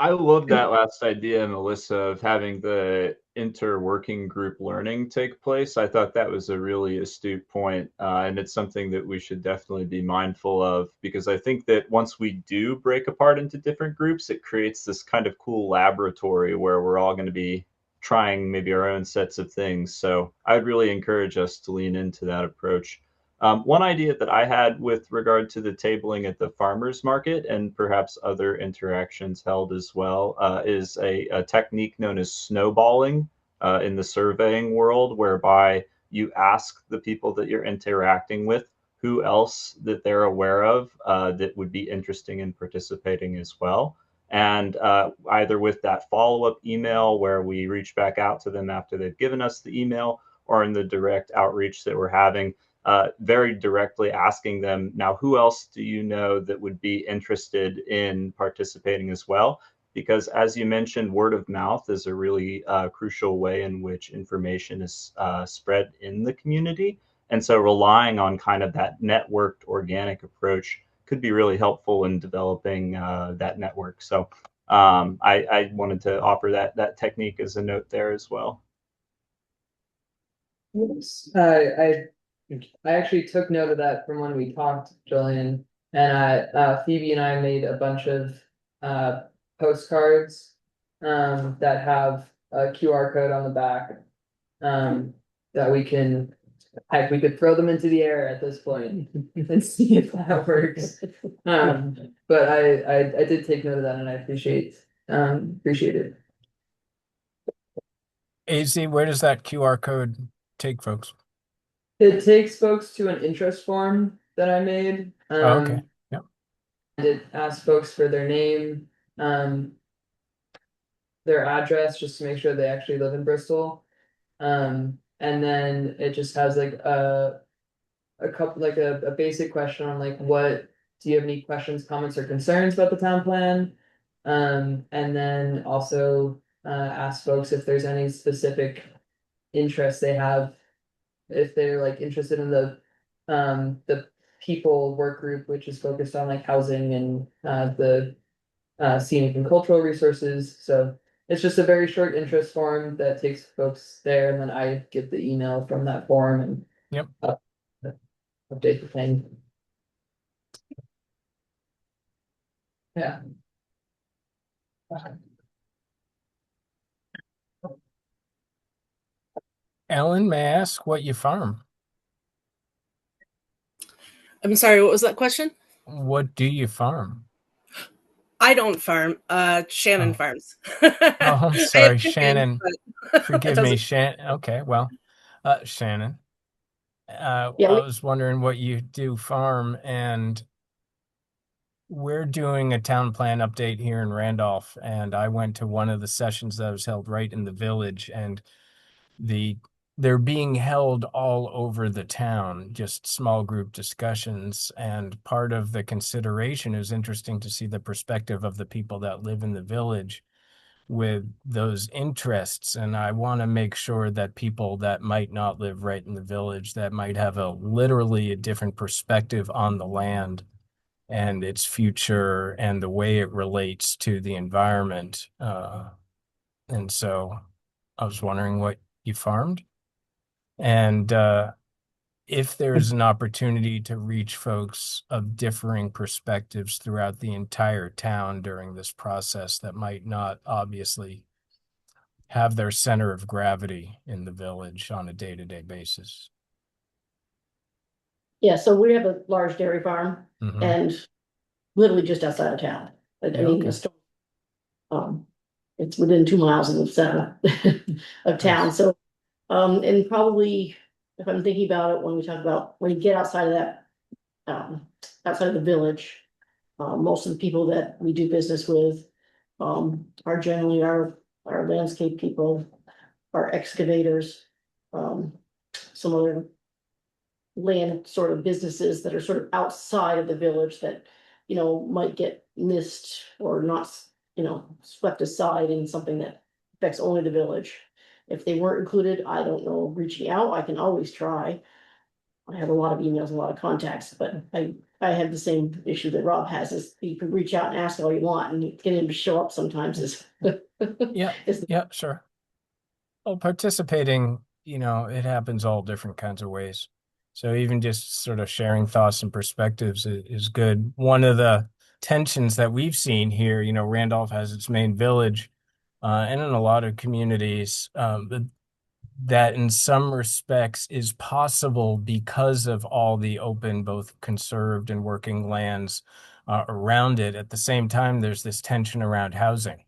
I love that last idea, Melissa, of having the inter-working group learning take place. I thought that was a really astute point, and it's something that we should definitely be mindful of, because I think that once we do break apart into different groups, it creates this kind of cool laboratory where we're all going to be trying maybe our own sets of things. So I would really encourage us to lean into that approach. One idea that I had with regard to the tabling at the farmers market and perhaps other interactions held as well is a technique known as snowballing in the surveying world, whereby you ask the people that you're interacting with who else that they're aware of that would be interesting in participating as well. And either with that follow-up email where we reach back out to them after they've given us the email, or in the direct outreach that we're having, very directly asking them, now, who else do you know that would be interested in participating as well? Because as you mentioned, word of mouth is a really crucial way in which information is spread in the community. And so relying on kind of that networked organic approach could be really helpful in developing that network. So I wanted to offer that technique as a note there as well. I actually took note of that from when we talked, Jillian, and Phoebe and I made a bunch of postcards that have a QR code on the back that we could throw them into the air at this point and see if that works. But I did take note of that, and I appreciate it. AZ, where does that QR code take folks? It takes folks to an interest form that I made. Oh, okay. Yep. And it asks folks for their name, their address, just to make sure they actually live in Bristol. And then it just has like a couple, like a basic question on like, do you have any questions, comments, or concerns about the town plan? And then also ask folks if there's any specific interests they have, if they're like interested in the people work group, which is focused on like housing and the scenic and cultural resources. So it's just a very short interest form that takes folks there, and then I get the email from that form and Yep. update the thing. Yeah. Ellen, may I ask what you farm? I'm sorry, what was that question? What do you farm? I don't farm. Shannon Oh. farms. Oh, I'm I sorry, have chickens, Shannon. but Forgive it me, doesn't. Shannon. Okay, well, Shannon. I Yeah, was wondering what you do farm, and we're doing a town plan update here in Randolph, and I went to one of the sessions that was held right in the village, and they're being held all over the town, just small group discussions. And part of the consideration is interesting to see the perspective of the people that live in the village with those interests. And I want to make sure that people that might not live right in the village, that might have literally a different perspective on the land and its future and the way it relates to the environment. And so I was wondering what you farmed. And if there's an opportunity to reach folks of differing perspectives throughout the entire town during this process that might not obviously have their center of gravity in the village on a day-to-day basis. yeah, so we have a large dairy farm Mhm. and literally just outside of town. I Yeah, mean, okay. it's within 2 miles of the center of town. Nice. So, and probably if I'm thinking about it, when you get outside of that, outside of the village, most of the people that we do business with, are generally our landscape people, our excavators, some other land sort of businesses that are sort of outside of the village that, might get missed or not, swept aside in something that affects only the village. If they weren't included, I don't know, reaching out, I can always try. I have a lot of emails, a lot of contacts, but I have the same issue that Rob has, is you can reach out and ask all you want and get him to show up sometimes is. Yeah, is yeah, sure. Well, participating, it happens all different kinds of ways. So even just sort of sharing thoughts and perspectives is good. One of the tensions that we've seen here, Randolph has its main village, and in a lot of communities, that in some respects is possible because of all the open, both conserved and working lands around it. At the same time, there's this tension around housing.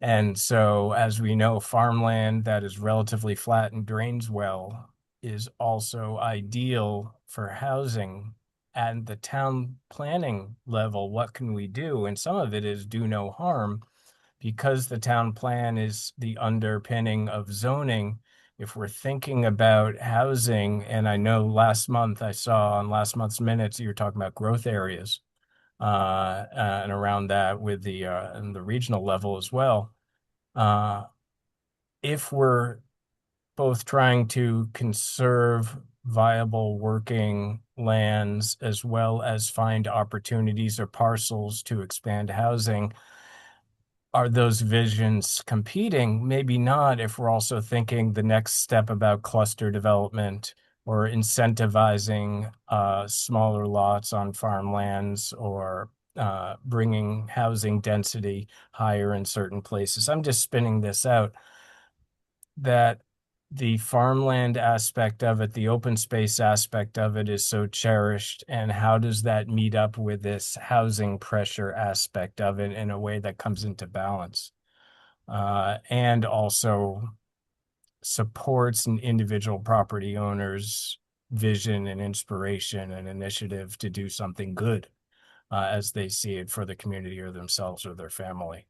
And so, as we know, farmland that is relatively flat and drains well is also ideal for housing. At the town planning level, what can we do? And some of it is do no harm because the town plan is the underpinning of zoning. If we're thinking about housing, and I know last month I saw on last month's minutes, you were talking about growth areas and around that with the and the regional level as well. Uh, if we're both trying to conserve viable working lands as well as find opportunities or parcels to expand housing, are those visions competing? Maybe not if we're also thinking the next step about cluster development or incentivizing smaller lots on farmlands or bringing housing density higher in certain places. I'm just spinning this out that the farmland aspect of it, the open space aspect of it is so cherished. And how does that meet up with this housing pressure aspect of it in a way that comes into balance? And also supports an individual property owner's vision and inspiration and initiative to do something good as they see it for the community or themselves or their family.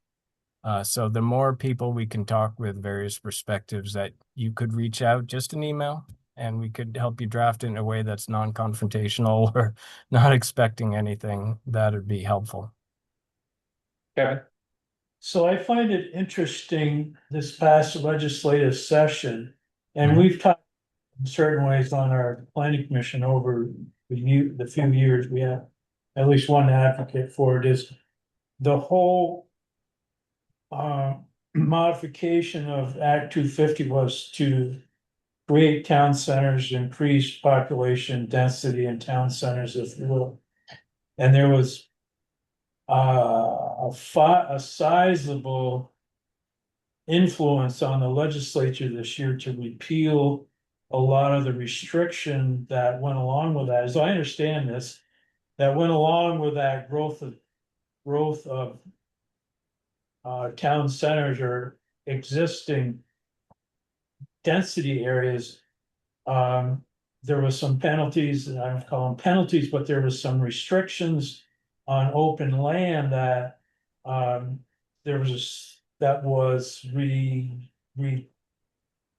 So the more people we can talk with various perspectives that you could reach out, just an email, and we could help you draft it in a way that's non-confrontational or not expecting anything, that would be helpful. Kevin? So I find it interesting this past legislative session, and Mhm. we've talked in certain ways on our planning commission over the few years we have at least one advocate for it, is the whole modification of Act 250 was to create town centers, increase population density in town centers, if you will. And there was a sizable influence on the legislature this year to repeal a lot of the restriction that went along with that. As I understand this, that went along with that growth of town centers or existing density areas. There was some penalties, and I don't call them penalties, but there was some restrictions on open land that there was that was I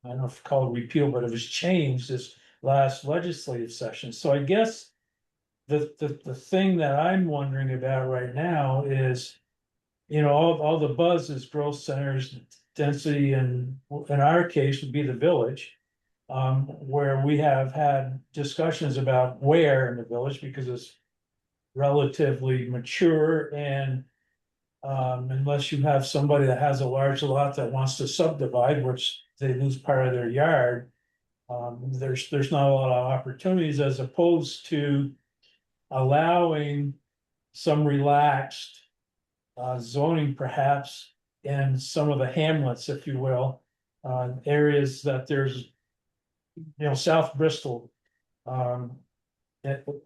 don't know if you call it repeal, but it was changed this last legislative session. So I guess the thing that I'm wondering about right now is, all the buzz is growth centers, density, and in our case would be the village. Where we have had discussions about where in the village because it's relatively mature and unless you have somebody that has a large lot that wants to subdivide, which they lose part of their yard, there's not a lot of opportunities as opposed to allowing some relaxed zoning perhaps in some of the hamlets, if you will, areas that there's, South Bristol, um,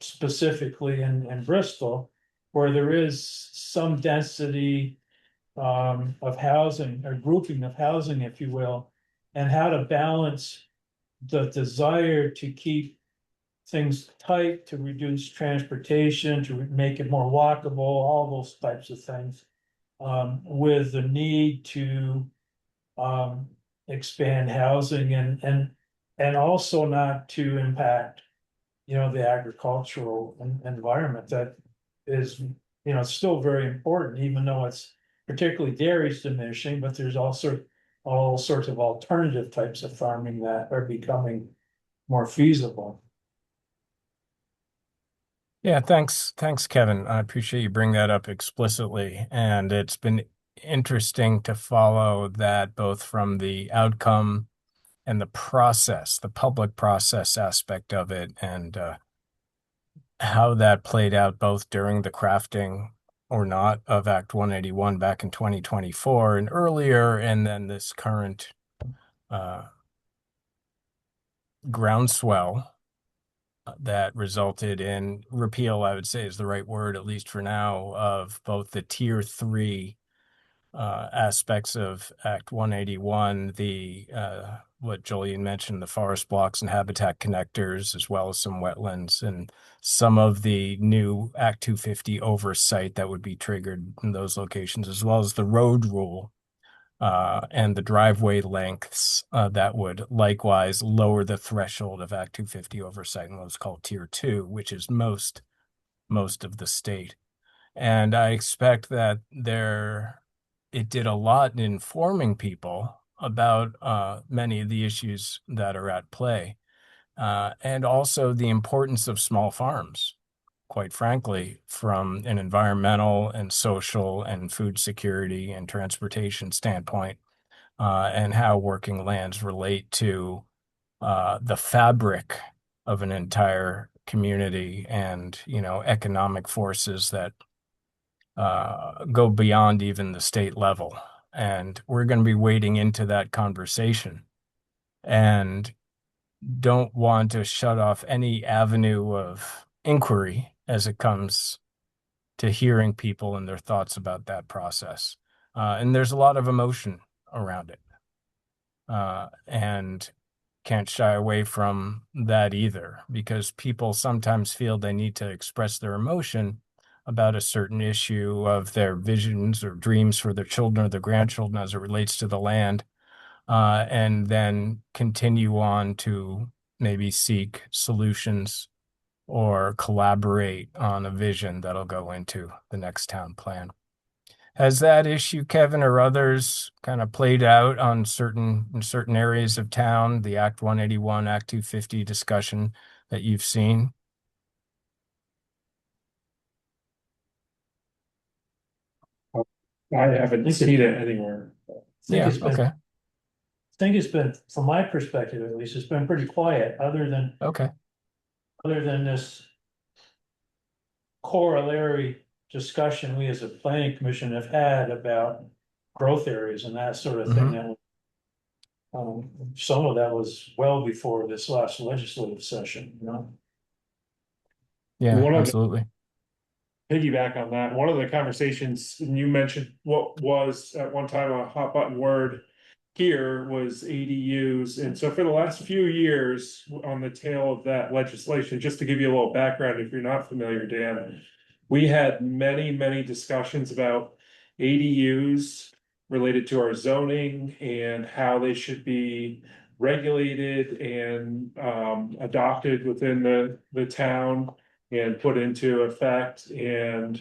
specifically in Bristol, where there is some density of housing or grouping of housing, if you will, and how to balance the desire to keep things tight, to reduce transportation, to make it more walkable, all those types of things, with the need to expand housing and also not to impact, the agricultural environment that is, still very important, even though it's particularly dairy's diminishing, but there's also all sorts of alternative types of farming that are becoming more feasible. Yeah, thanks, Kevin. I appreciate you bring that up explicitly, and it's been interesting to follow that both from the outcome and the process, the public process aspect of it, and how that played out both during the crafting or not of Act 181 back in 2024 and earlier, and then this current uh, groundswell that resulted in repeal, I would say is the right word, at least for now, of both the tier three aspects of Act 181, the what Jolien mentioned, the forest blocks and habitat connectors, as well as some wetlands and some of the new Act 250 oversight that would be triggered in those locations, as well as the road rule and the driveway lengths that would likewise lower the threshold of Act 250 oversight in what's called Tier 2, which is most of the state. And I expect that it did a lot in informing people about many of the issues that are at play, and also the importance of small farms, quite frankly, from an environmental and social and food security and transportation standpoint, and how working lands relate to the fabric of an entire community and, economic forces that go beyond even the state level. And we're going to be wading into that conversation and don't want to shut off any avenue of inquiry as it comes to hearing people and their thoughts about that process. And there's a lot of emotion around it. And can't shy away from that either, because people sometimes feel they need to express their emotion about a certain issue of their visions or dreams for their children or their grandchildren as it relates to the land, and then continue on to maybe seek solutions or collaborate on a vision that'll go into the next town plan. Has that issue, Kevin, or others kind of played out on in certain areas of town, the Act 181, Act 250 discussion that you've seen? I haven't seen it anywhere. Yeah, It's been, okay. I think it's been, from my perspective at least, it's been pretty quiet, Okay. other than this corollary discussion we as a planning commission have had about growth areas and that sort of thing. That some of that was well before this last legislative session, Yeah, One of the absolutely. piggyback on that, one of the conversations, and you mentioned what was at one time a hot button word here was ADUs. And so for the last few years on the tail of that legislation, just to give you a little background, if you're not familiar, Dan, we had many discussions about ADUs related to our zoning and how they should be regulated and adopted within the town and put into effect, and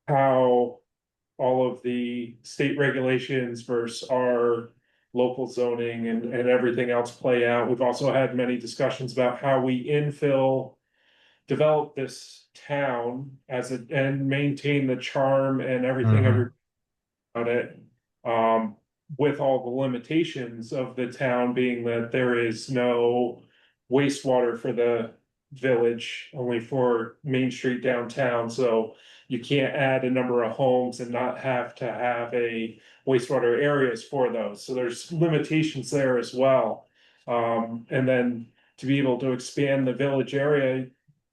how all of the state regulations versus our local zoning and everything else play out. We've also had many discussions about how we develop this town and maintain the charm and everything about it. With all the limitations of the town being that there is no wastewater for the village, only for Main Street downtown, so you can't add a number of homes and not have to have a wastewater areas for those, so there's limitations there as well. And then to be able to expand the village area,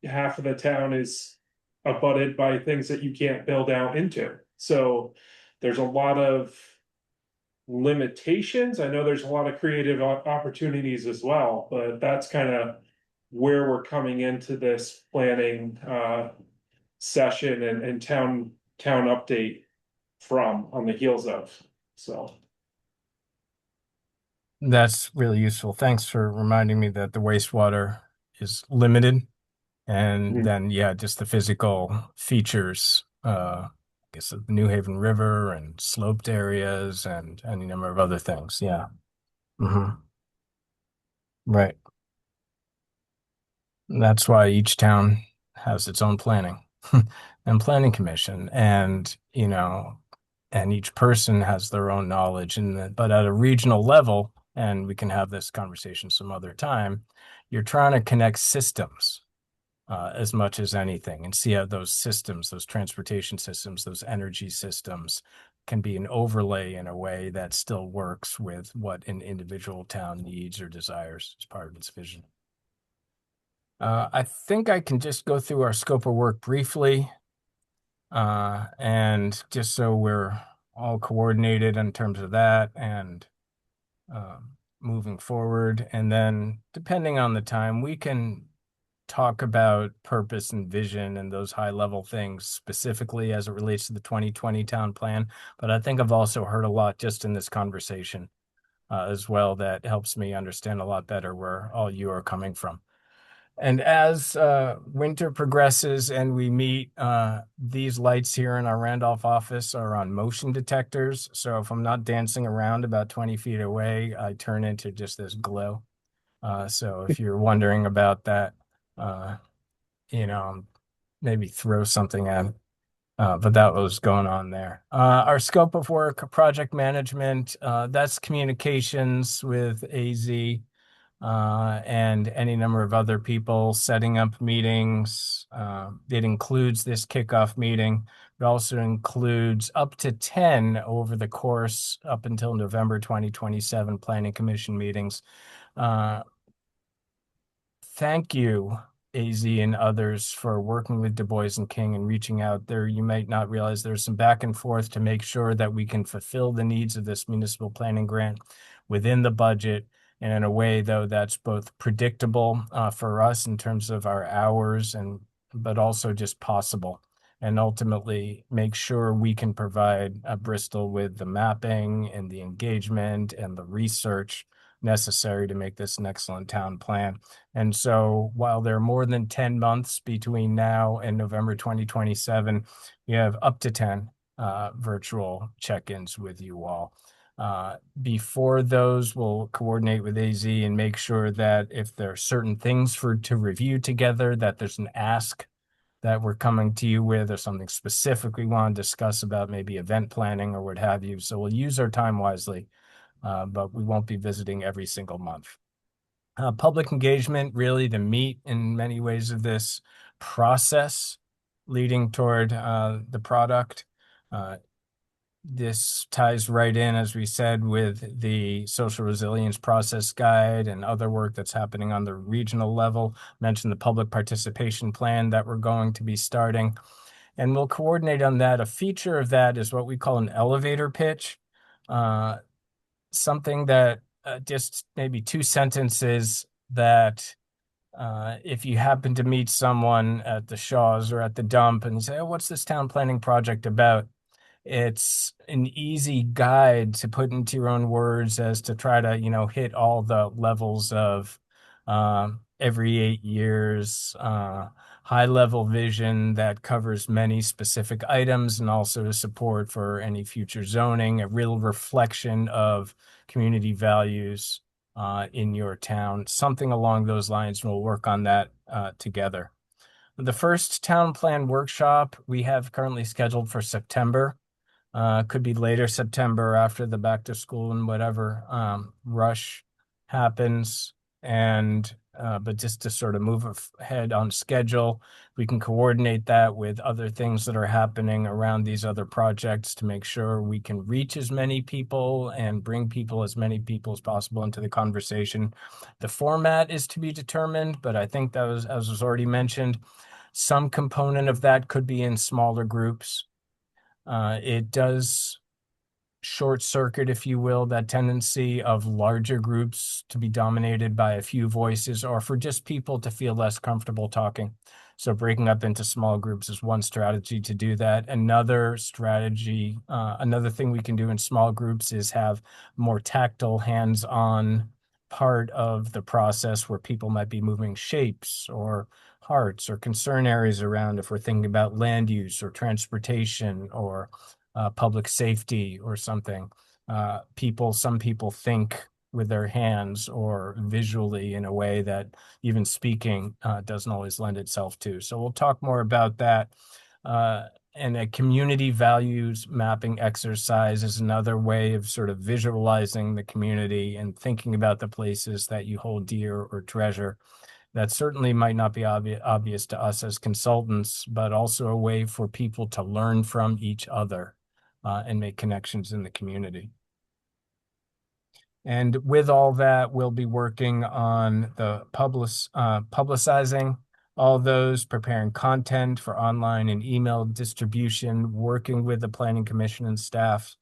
half of the town is abutted by things that you can't build out into, so there's a lot of limitations. I know there's a lot of creative opportunities as well, but that's kind of where we're coming into this planning session and town update from on the heels of. So That's really useful. Thanks for reminding me that the wastewater is limited. And then, yeah, just the physical features, I guess of the New Haven River and sloped areas and any number of other things. Yeah. Right. That's why each town has its own planning and planning commission, and and each person has their own knowledge. But at a regional level, and we can have this conversation some other time, you're trying to connect systems as much as anything, and see how those systems, those transportation systems, those energy systems, can be an overlay in a way that still works with what an individual town needs or desires as part of its vision. I think I can just go through our scope of work briefly, and just so we're all coordinated in terms of that, and moving forward. And then, depending on the time, we can talk about purpose and vision and those high level things specifically as it relates to the 2020 town plan. But I think I've also heard a lot just in this conversation as well that helps me understand a lot better where all you are coming from. And as winter progresses and we meet, these lights here in our Randolph office are on motion detectors. So if I'm not dancing around about 20 feet away, I turn into just this glow. So if you're wondering about that, uh, maybe throw something at it. But that was going on there. Our scope of work, project management, that's communications with AZ. And any number of other people setting up meetings. It includes this kickoff meeting. It also includes up to 10 over the course up until November 2027 Planning Commission meetings. Thank you, AZ and others, for working with Du Bois and King and reaching out there. You might not realize there's some back and forth to make sure that we can fulfill the needs of this municipal planning grant within the budget, and in a way, though, that's both predictable for us in terms of our hours, but also just possible, and ultimately make sure we can provide Bristol with the mapping and the engagement and the research necessary to make this an excellent town plan. And so while there are more than 10 months between now and November 2027, we have up to 10 virtual check-ins with you all. Before those, we'll coordinate with AZ and make sure that if there are certain things to review together, that there's an ask that we're coming to you with, or something specific we want to discuss about maybe event planning or what have you. So we'll use our time wisely, but we won't be visiting every single month. Public engagement, really the meat in many ways of this process leading toward the product. This ties right in, as we said, with the social resilience process guide and other work that's happening on the regional level. Mentioned the public participation plan that we're going to be starting, and we'll coordinate on that. A feature of that is what we call an elevator pitch, something that just maybe 2 sentences that if you happen to meet someone at the Shaws or at the dump and say, "Oh, what's this town planning project about?" It's an easy guide to put into your own words as to try to, hit all the levels of every 8 years, high level vision that covers many specific items, and also to support for any future zoning, a real reflection of community values in your town, something along those lines, and we'll work on that together. The first town plan workshop we have currently scheduled for September. Could be later September after the back to school and whatever rush happens. And but just to sort of move ahead on schedule, we can coordinate that with other things that are happening around these other projects to make sure we can reach as many people and bring as many people as possible into the conversation. The format is to be determined, but I think that was, as was already mentioned, some component of that could be in smaller groups. It does short circuit, if you will, that tendency of larger groups to be dominated by a few voices, or for just people to feel less comfortable talking. So breaking up into small groups is one strategy to do that. Another strategy, another thing we can do in small groups is have more tactile, hands-on part of the process where people might be moving shapes or hearts or concern areas around, if we're thinking about land use or transportation or public safety or something. Some people think with their hands or visually in a way that even speaking doesn't always lend itself to. So we'll talk more about that. And a community values mapping exercise is another way of sort of visualizing the community and thinking about the places that you hold dear or treasure. That certainly might not be obvious to us as consultants, but also a way for people to learn from each other and make connections in the community. And with all that, we'll be working on the publicizing all those, preparing content for online and email distribution, working with the Planning Commission and staff.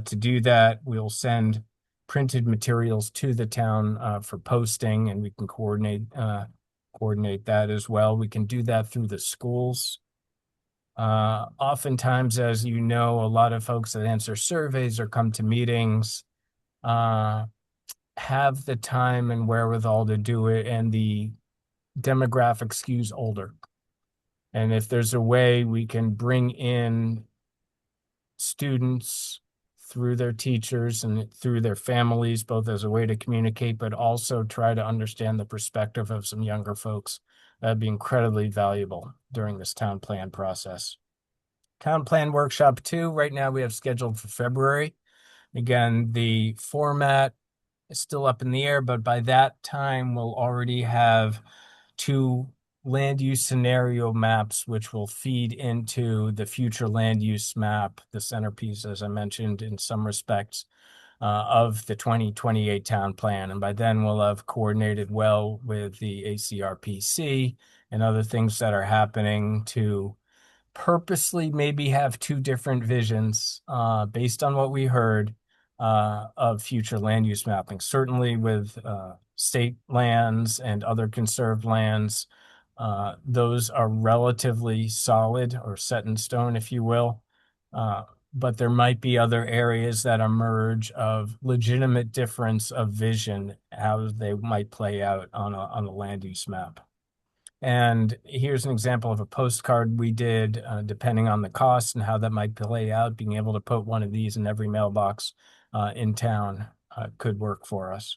To do that, we'll send printed materials to the town for posting, and we can coordinate that as well. We can do that through the schools. Oftentimes, as you know, a lot of folks that answer surveys or come to meetings have the time and wherewithal to do it, and the demographic skews older. And if there's a way we can bring in students through their teachers and through their families, both as a way to communicate, but also try to understand the perspective of some younger folks, that'd be incredibly valuable during this town plan process. Town plan workshop 2, right now we have scheduled for February. Again, the format is still up in the air, but by that time we'll already have 2 land use scenario maps, which will feed into the future land use map, the centerpiece, as I mentioned, in some respects, of the 2028 town plan. And by then we'll have coordinated well with the ACRPC and other things that are happening to purposely maybe have 2 different visions based on what we heard of future land use mapping. Certainly with state lands and other conserved lands, those are relatively solid or set in stone, if you will. But there might be other areas that emerge of legitimate difference of vision, how they might play out on a land use map. And here's an example of a postcard we did, depending on the cost and how that might play out. Being able to put one of these in every mailbox in town could work for us.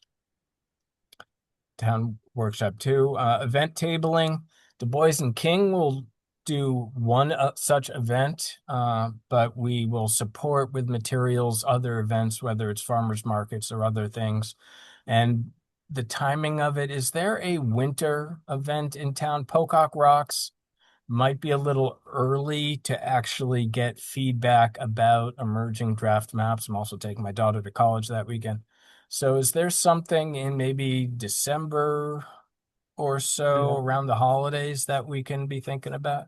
Town workshop 2, event tabling. Du Bois and King will do one such event, but we will support with materials other events, whether it's farmers markets or other things. And the timing of it, is there a winter event in town? Pocock Rocks might be a little early to actually get feedback about emerging draft maps. I'm also taking my daughter to college that weekend. So is there something in maybe December or so around the holidays that we can be thinking about?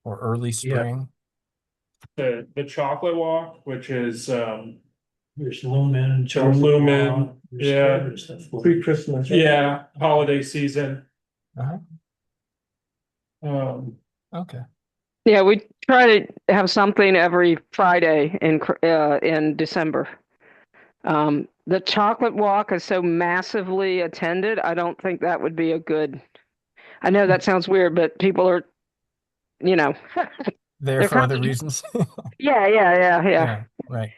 Or early spring? The chocolate walk, which is There's Lumen, the Lumen, there's yeah, quite a bit of stuff going on. Pre-Christmas. right? yeah, holiday season. Uh-huh. Okay. Yeah, we try to have something every Friday in December. The chocolate walk is so massively attended. I don't think that would be a good. I know that sounds weird, but people are, you know, There they're for other coming. reasons. Yeah. Right.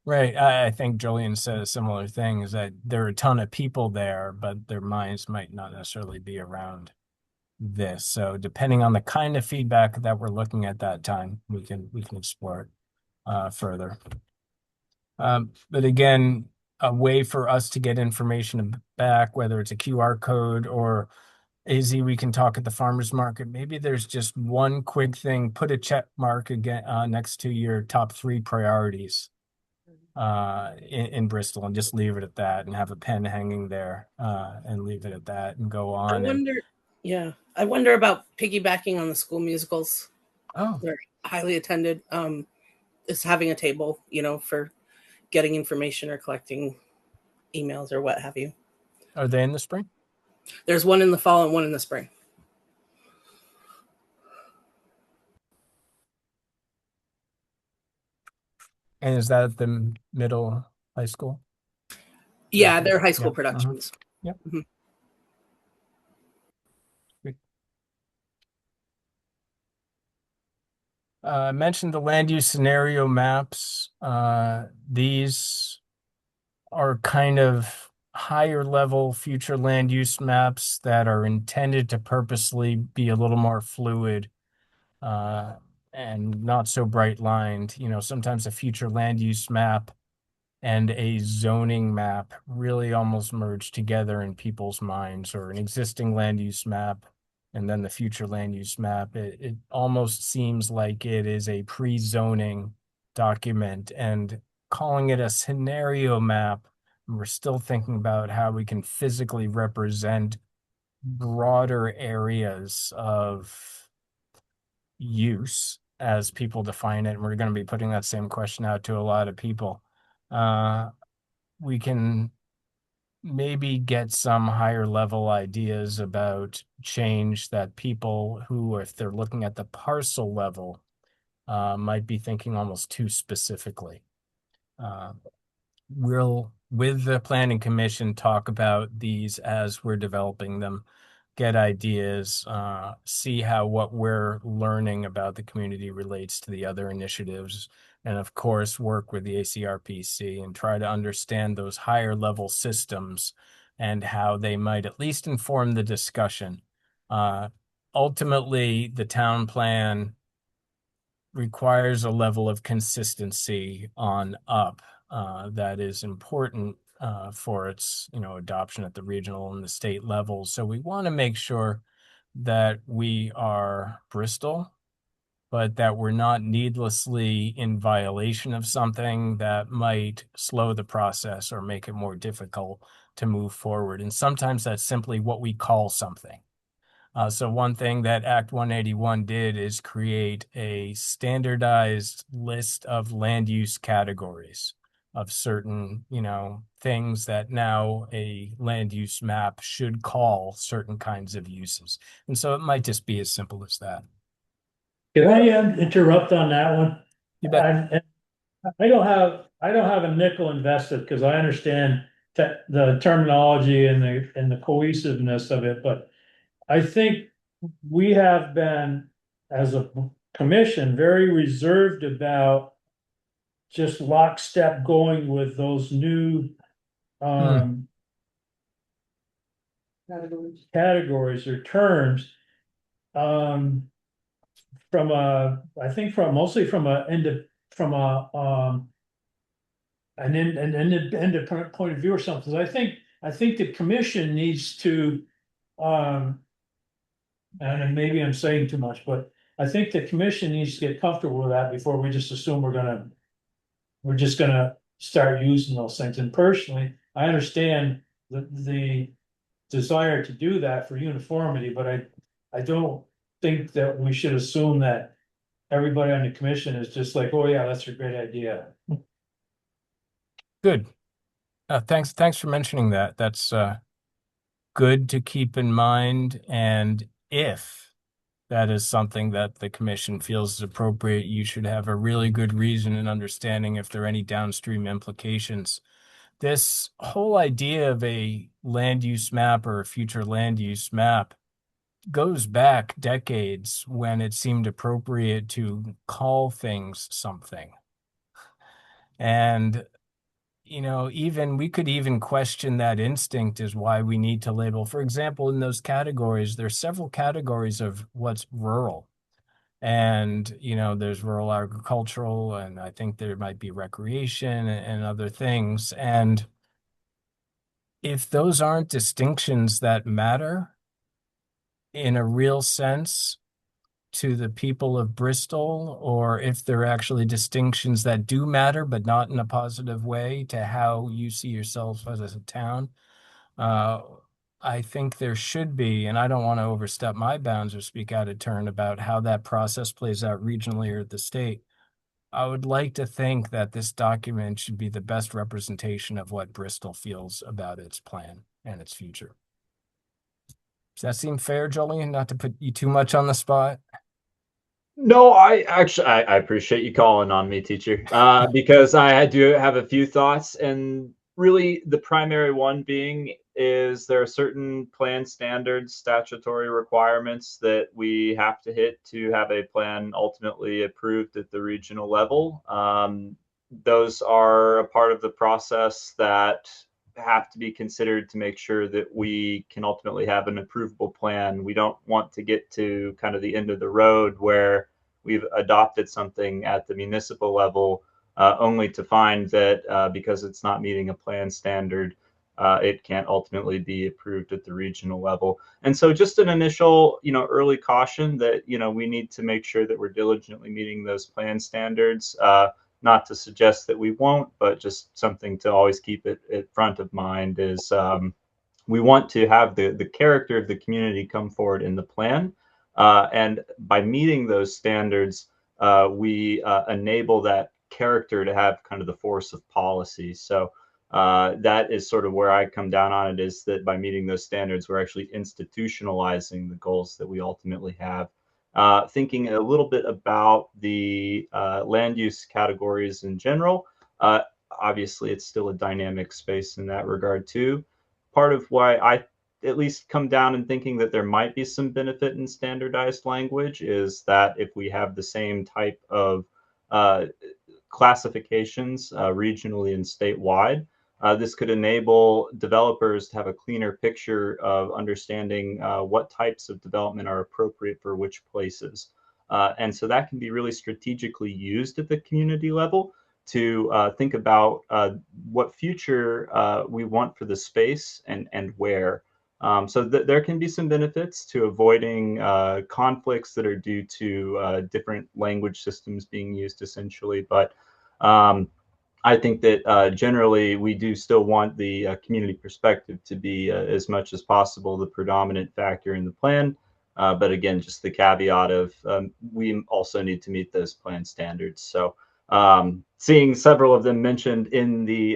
Right. I think Julian said a similar thing, is that there are a ton of people there, but their minds might not necessarily be around this. So depending on the kind of feedback that we're looking at that time, we can explore it further. But again, a way for us to get information back, whether it's a QR code or AZ, we can talk at the farmers market. Maybe there's just one quick thing, put a check mark again next to your top 3 priorities in Bristol, and just leave it at that, and have a pen hanging there and leave it at that and go on. I wonder about piggybacking on the school musicals. Oh, They're highly attended. Is having a table, for getting information or collecting emails or what have you. are they in the spring? There's one in the fall and one in the spring. And is that at the middle high school? Yeah, they're high school Yeah. productions. Yep. Mhm. I mentioned the land use scenario maps. These are kind of higher level future land use maps that are intended to purposely be a little more fluid uh, and not so bright lined. Sometimes a future land use map and a zoning map really almost merge together in people's minds, or an existing land use map and then the future land use map. It almost seems like it is a pre-zoning document, and calling it a scenario map, we're still thinking about how we can physically represent broader areas of use as people define it. And we're going to be putting that same question out to a lot of people. We can maybe get some higher level ideas about change that people who, if they're looking at the parcel level, might be thinking almost too specifically. We'll, with the planning commission, talk about these as we're developing them, get ideas, see how what we're learning about the community relates to the other initiatives, and of course, work with the ACRPC and try to understand those higher level systems and how they might at least inform the discussion. Ultimately, the town plan requires a level of consistency on up that is important for its adoption at the regional and the state levels. So we want to make sure that we are Bristol, but that we're not needlessly in violation of something that might slow the process or make it more difficult to move forward. And sometimes that's simply what we call something. So one thing that Act 181 did is create a standardized list of land use categories of certain, things that now a land use map should call certain kinds of uses. And so it might just be as simple as that. Can I interrupt on that one? You bet. I don't have a nickel invested because I understand the terminology and the cohesiveness of it, but I think we have been, as a commission, very reserved about just lockstep going with those new categories or terms. I think mostly from an independent point of view or something. I think the commission needs to, and maybe I'm saying too much, but I think the commission needs to get comfortable with that before we just assume we're just gonna start using those things. And personally, I understand the desire to do that for uniformity, but I don't think that we should assume that everybody on the commission is just like, oh yeah, that's a great idea. Good. Thanks for mentioning that. That's good to keep in mind. And if that is something that the commission feels is appropriate, you should have a really good reason and understanding if there are any downstream implications. This whole idea of a land use map or a future land use map goes back decades when it seemed appropriate to call things something. And even we could even question that instinct as why we need to label. For example, in those categories, there's several categories of what's rural. And, there's rural agricultural, and I think there might be recreation and other things. And if those aren't distinctions that matter in a real sense to the people of Bristol, or if they're actually distinctions that do matter, but not in a positive way to how you see yourself as a town, I think there should be, and I don't want to overstep my bounds or speak out of turn about how that process plays out regionally or at the state. I would like to think that this document should be the best representation of what Bristol feels about its plan and its future. Does that seem fair, Jolene? Not to put you too much on the spot? No, I appreciate you calling on me, teacher, because I do have a few thoughts, and really the primary one being is there are certain plan standards, statutory requirements that we have to hit to have a plan ultimately approved at the regional level. those are a part of the process that have to be considered to make sure that we can ultimately have an approvable plan. We don't want to get to kind of the end of the road where we've adopted something at the municipal level, only to find that because it's not meeting a plan standard, it can't ultimately be approved at the regional level. And so just an initial, early caution that, we need to make sure that we're diligently meeting those plan standards. Not to suggest that we won't, but just something to always keep it at front of mind is we want to have the character of the community come forward in the plan. And by meeting those standards, we enable that character to have kind of the force of policy. So that is sort of where I come down on it, is that by meeting those standards, we're actually institutionalizing the goals that we ultimately have. Thinking a little bit about the land use categories in general, obviously it's still a dynamic space in that regard too. Part of why I at least come down and thinking that there might be some benefit in standardized language is that if we have the same type of classifications regionally and statewide, this could enable developers to have a cleaner picture of understanding what types of development are appropriate for which places. And so that can be really strategically used at the community level to think about what future we want for the space and where. So there can be some benefits to avoiding conflicts that are due to different language systems being used essentially. But I think that generally we do still want the community perspective to be as much as possible the predominant factor in the plan. But again, just the caveat of we also need to meet those plan standards. So seeing several of them mentioned in the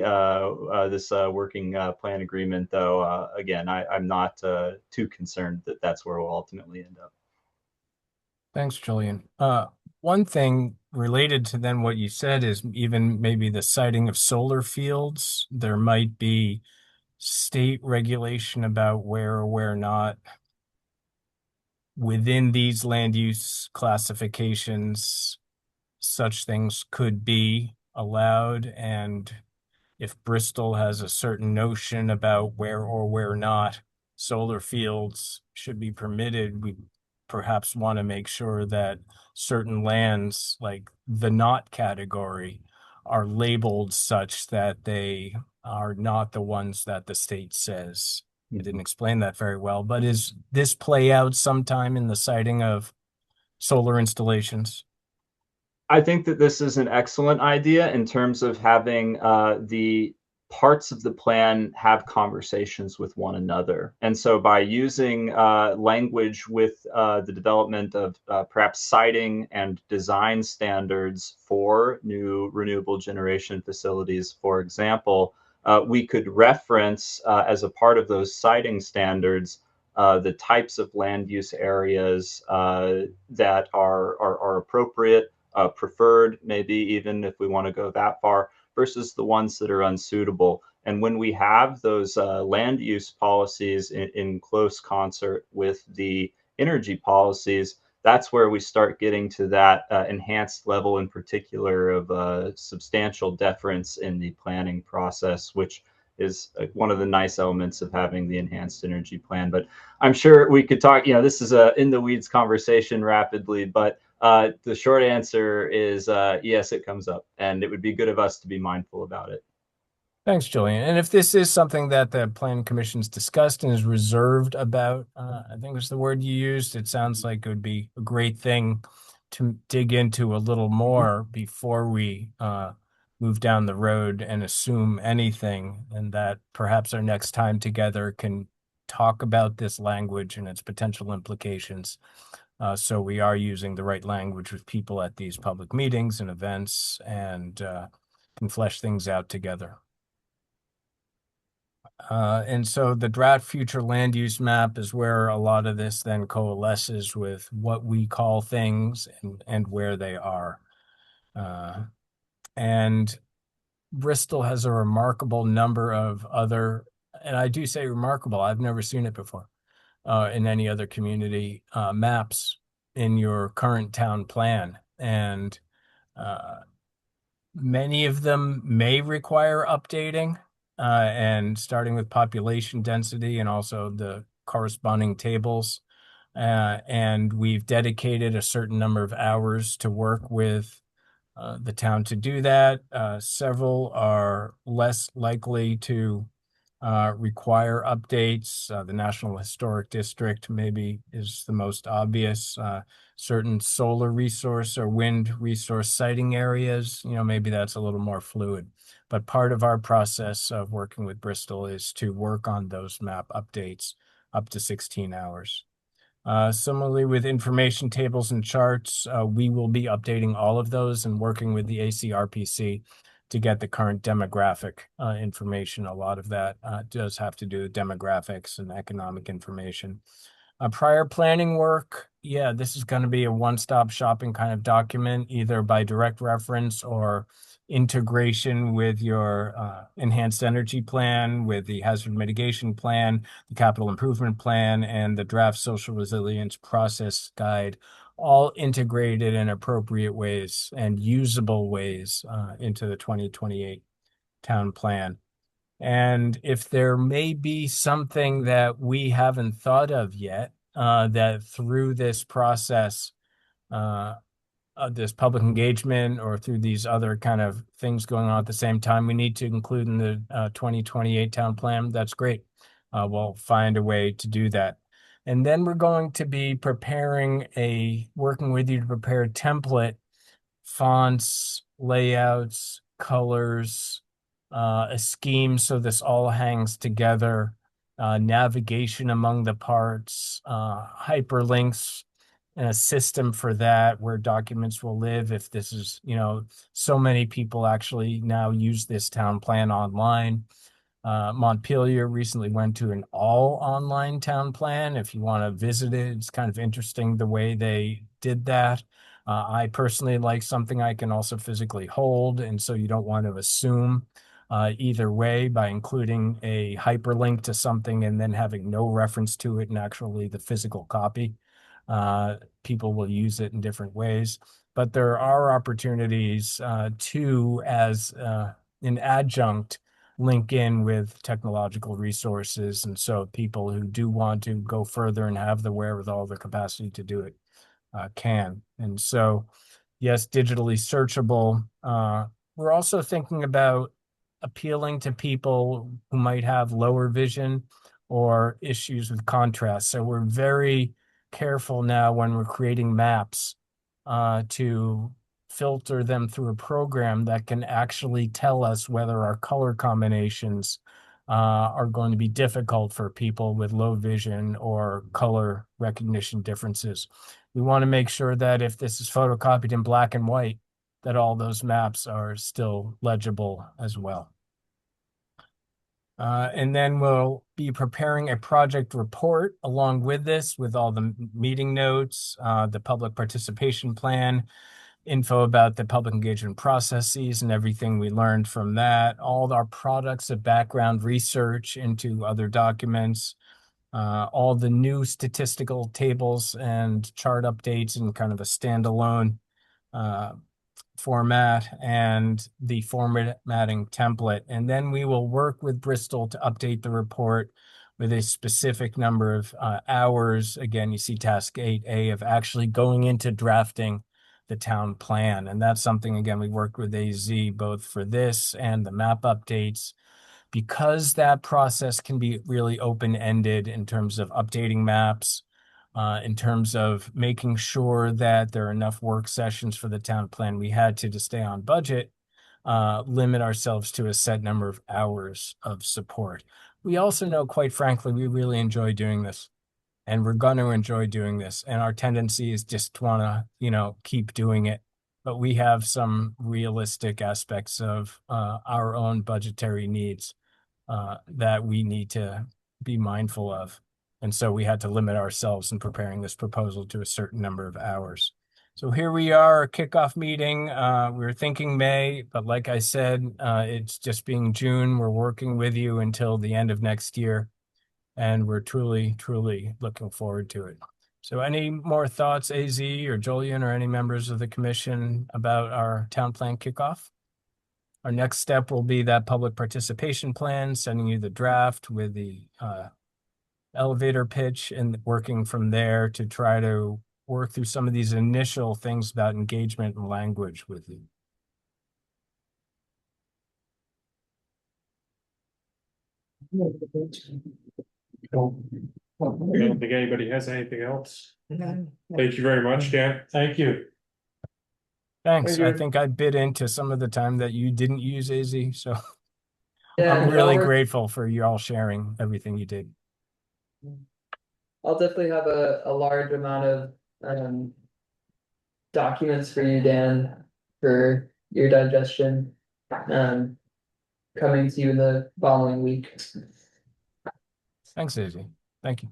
this working plan agreement, though, again, I'm not too concerned that that's where we'll ultimately end up. Thanks, Julian. One thing related to then what you said is even maybe the siting of solar fields. There might be state regulation about where or where not within these land use classifications such things could be allowed. And if Bristol has a certain notion about where or where not solar fields should be permitted, we perhaps want to make sure that certain lands, like the not category, are labeled such that they are not the ones that the state says. I didn't explain that very well, but is this play out sometime in the siting of solar installations? I think that this is an excellent idea in terms of having the parts of the plan have conversations with one another. And so by using language with the development of perhaps siting and design standards for new renewable generation facilities, for example, we could reference as a part of those siting standards the types of land use areas that are appropriate, preferred, maybe even if we want to go that far, versus the ones that are unsuitable. And when we have those land use policies in close concert with the energy policies, that's where we start getting to that enhanced level in particular of substantial deference in the planning process, which is one of the nice elements of having the enhanced energy plan. But I'm sure we could talk, this is a in the weeds conversation rapidly, but the short answer is yes, it comes up, and it would be good of us to be mindful about it. Thanks, Julian. And if this is something that the Plan Commission's discussed and is reserved about, I think was the word you used, it sounds like it would be a great thing to dig into a little more before we move down the road and assume anything, and that perhaps our next time together can talk about this language and its potential implications. So we are using the right language with people at these public meetings and events and can flesh things out together. And so the draft future land use map is where a lot of this then coalesces with what we call things and where they are. And Bristol has a remarkable number of other, and I do say remarkable, I've never seen it before in any other community, maps in your current town plan. And Many of them may require updating, and starting with population density and also the corresponding tables. And we've dedicated a certain number of hours to work with the town to do that. Several are less likely to require updates. The National Historic District maybe is the most obvious. Certain solar resource or wind resource siting areas, maybe that's a little more fluid. But part of our process of working with Bristol is to work on those map updates up to 16 hours. Similarly, with information tables and charts, we will be updating all of those and working with the ACRPC to get the current demographic information. A lot of that does have to do with demographics and economic information. Prior planning work, yeah, this is going to be a one-stop shopping kind of document, either by direct reference or integration with your enhanced energy plan, with the hazard mitigation plan, the capital improvement plan, and the draft social resilience process guide, all integrated in appropriate ways and usable ways into the 2028 town plan. And if there may be something that we haven't thought of yet, that through this process, this public engagement or through these other kind of things going on at the same time, we need to include in the 2028 town plan, that's great. We'll find a way to do that. And then we're going to be working with you to prepare a template, fonts, layouts, colors, a scheme so this all hangs together, navigation among the parts, hyperlinks, and a system for that where documents will live. If this is, so many people actually now use this town plan online. Montpelier recently went to an all online town plan. If you want to visit it, it's kind of interesting the way they did that. I personally like something I can also physically hold, and so you don't want to assume either way by including a hyperlink to something and then having no reference to it and actually the physical copy. People will use it in different ways, but there are opportunities to, as an adjunct, link in with technological resources. And so people who do want to go further and have the wherewithal, the capacity to do it can. And so, yes, digitally searchable. We're also thinking about appealing to people who might have lower vision or issues with contrast. So we're very careful now when we're creating maps to filter them through a program that can actually tell us whether our color combinations are going to be difficult for people with low vision or color recognition differences. We want to make sure that if this is photocopied in black and white, that all those maps are still legible as well. And then we'll be preparing a project report along with this, with all the meeting notes, the public participation plan, info about the public engagement processes and everything we learned from that, all our products of background research into other documents, all the new statistical tables and chart updates in kind of a standalone format, and the formatting template. And then we will work with Bristol to update the report with a specific number of hours. Again, you see task 8A of actually going into drafting the town plan. And that's something, again, we worked with AZ both for this and the map updates, because that process can be really open-ended in terms of updating maps, in terms of making sure that there are enough work sessions for the town plan. We had to stay on budget, limit ourselves to a set number of hours of support. We also know, quite frankly, we really enjoy doing this, and we're going to enjoy doing this. And our tendency is just to want to, keep doing it. But we have some realistic aspects of our own budgetary needs that we need to be mindful of. And so we had to limit ourselves in preparing this proposal to a certain number of hours. So here we are, a kickoff meeting. We were thinking May, but like I said, it's just being June. We're working with you until the end of next year, and we're truly, truly looking forward to it. So any more thoughts, AZ or Jolyon or any members of the commission about our town plan kickoff? Our next step will be that public participation plan, sending you the draft with the elevator pitch and working from there to try to work through some of these initial things about engagement and language with you. I don't think anybody has anything else. Thank you very much, Dan. Thank you. Thanks. Thank I you. think I bit into some of the time that you didn't use AZ, so Yeah, I'm no, really we're- grateful for you all sharing everything you did. I'll definitely have a large amount of documents for you, Dan, for your digestion. Coming to you in the following week. Thanks, AZ. Thank you.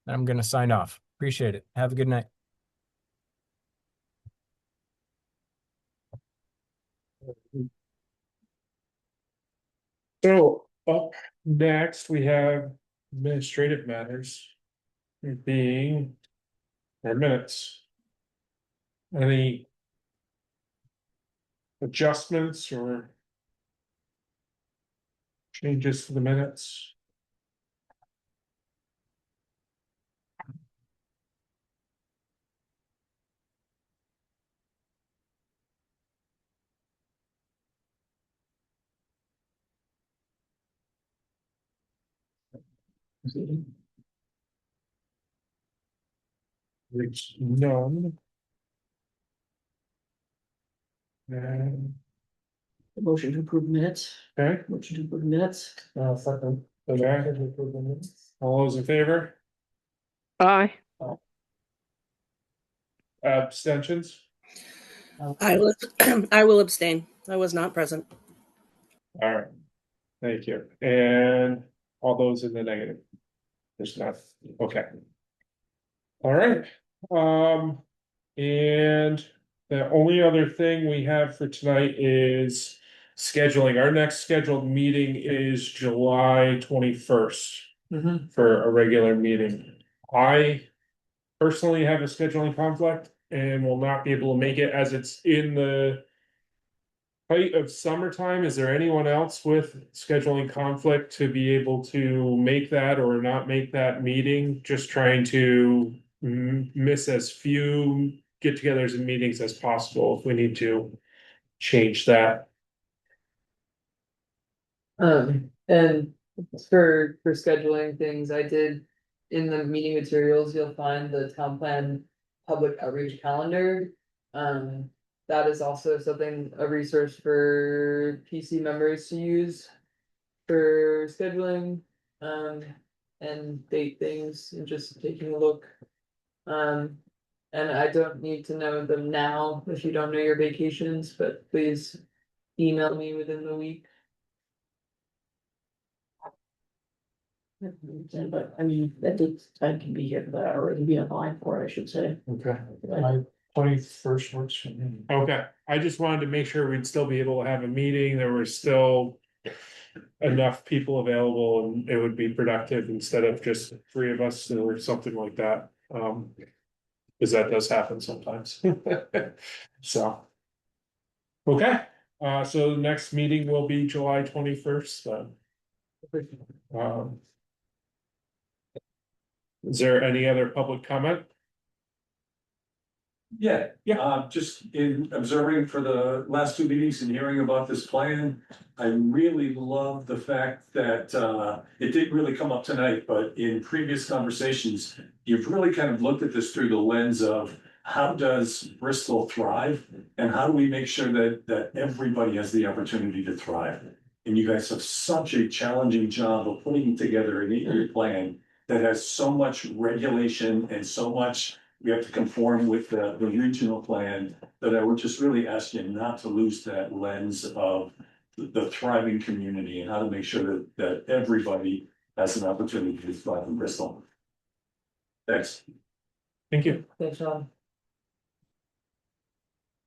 I'm going to sign off. Appreciate it. Have a good night. So up next, we have administrative matters. Being our minutes. Any adjustments or changes to the minutes? There's none. And, Motion to approve minutes, okay, motion to approve minutes. Second. okay, all those in favor? Aye. Abstentions? I was, I will abstain. I was not present. All right, thank you. And all those in the negative? There's not, okay. All right, and the only other thing we have for tonight is scheduling. Our next scheduled meeting is July 21st for a regular meeting. I personally have a scheduling conflict and will not be able to make it as it's in the height of summertime. Is there anyone else with scheduling conflict to be able to make that or not make that meeting? Just trying to miss as few get-togethers and meetings as possible if we need to change that. And for scheduling things, I did, in the meeting materials, you'll find the town plan public outreach calendar. That is also something, a resource for PC members to use for scheduling, and date things and just taking a look. And I don't need to know them now if you don't know your vacations, but please email me within the week. But I mean, that takes time can be here for that, or it can be online for it, I should say. Okay. My 21st works for me. Okay, I just wanted to make sure we'd still be able to have a meeting. There were still enough people available and it would be productive instead of just three of us or something like that. Because that does happen sometimes. So. Okay, so the next meeting will be July 21st. Um, Is there any other public comment? Yeah. Yeah. Just in observing for the last two meetings and hearing about this plan, I really love the fact that it didn't really come up tonight, but in previous conversations, you've really kind of looked at this through the lens of how does Bristol thrive? And how do we make sure that everybody has the opportunity to thrive? And you guys have such a challenging job of putting together an 8-year plan that has so much regulation and so much we have to conform with the regional plan, that I would just really ask you not to lose that lens of the thriving community and how to make sure that everybody has an opportunity to thrive in Bristol. Thanks. Thank you. Thanks, Sean.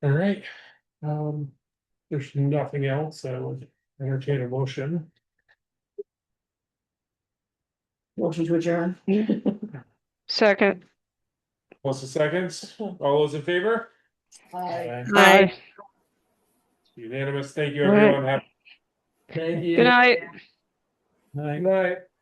All right. There's nothing else. I would entertain a motion. Motion to adjourn. Second. What's the seconds? All those in favor? Aye. Aye. Unanimous. Thank you, All right. everyone. Have Thank you. Good night. Aye. Night.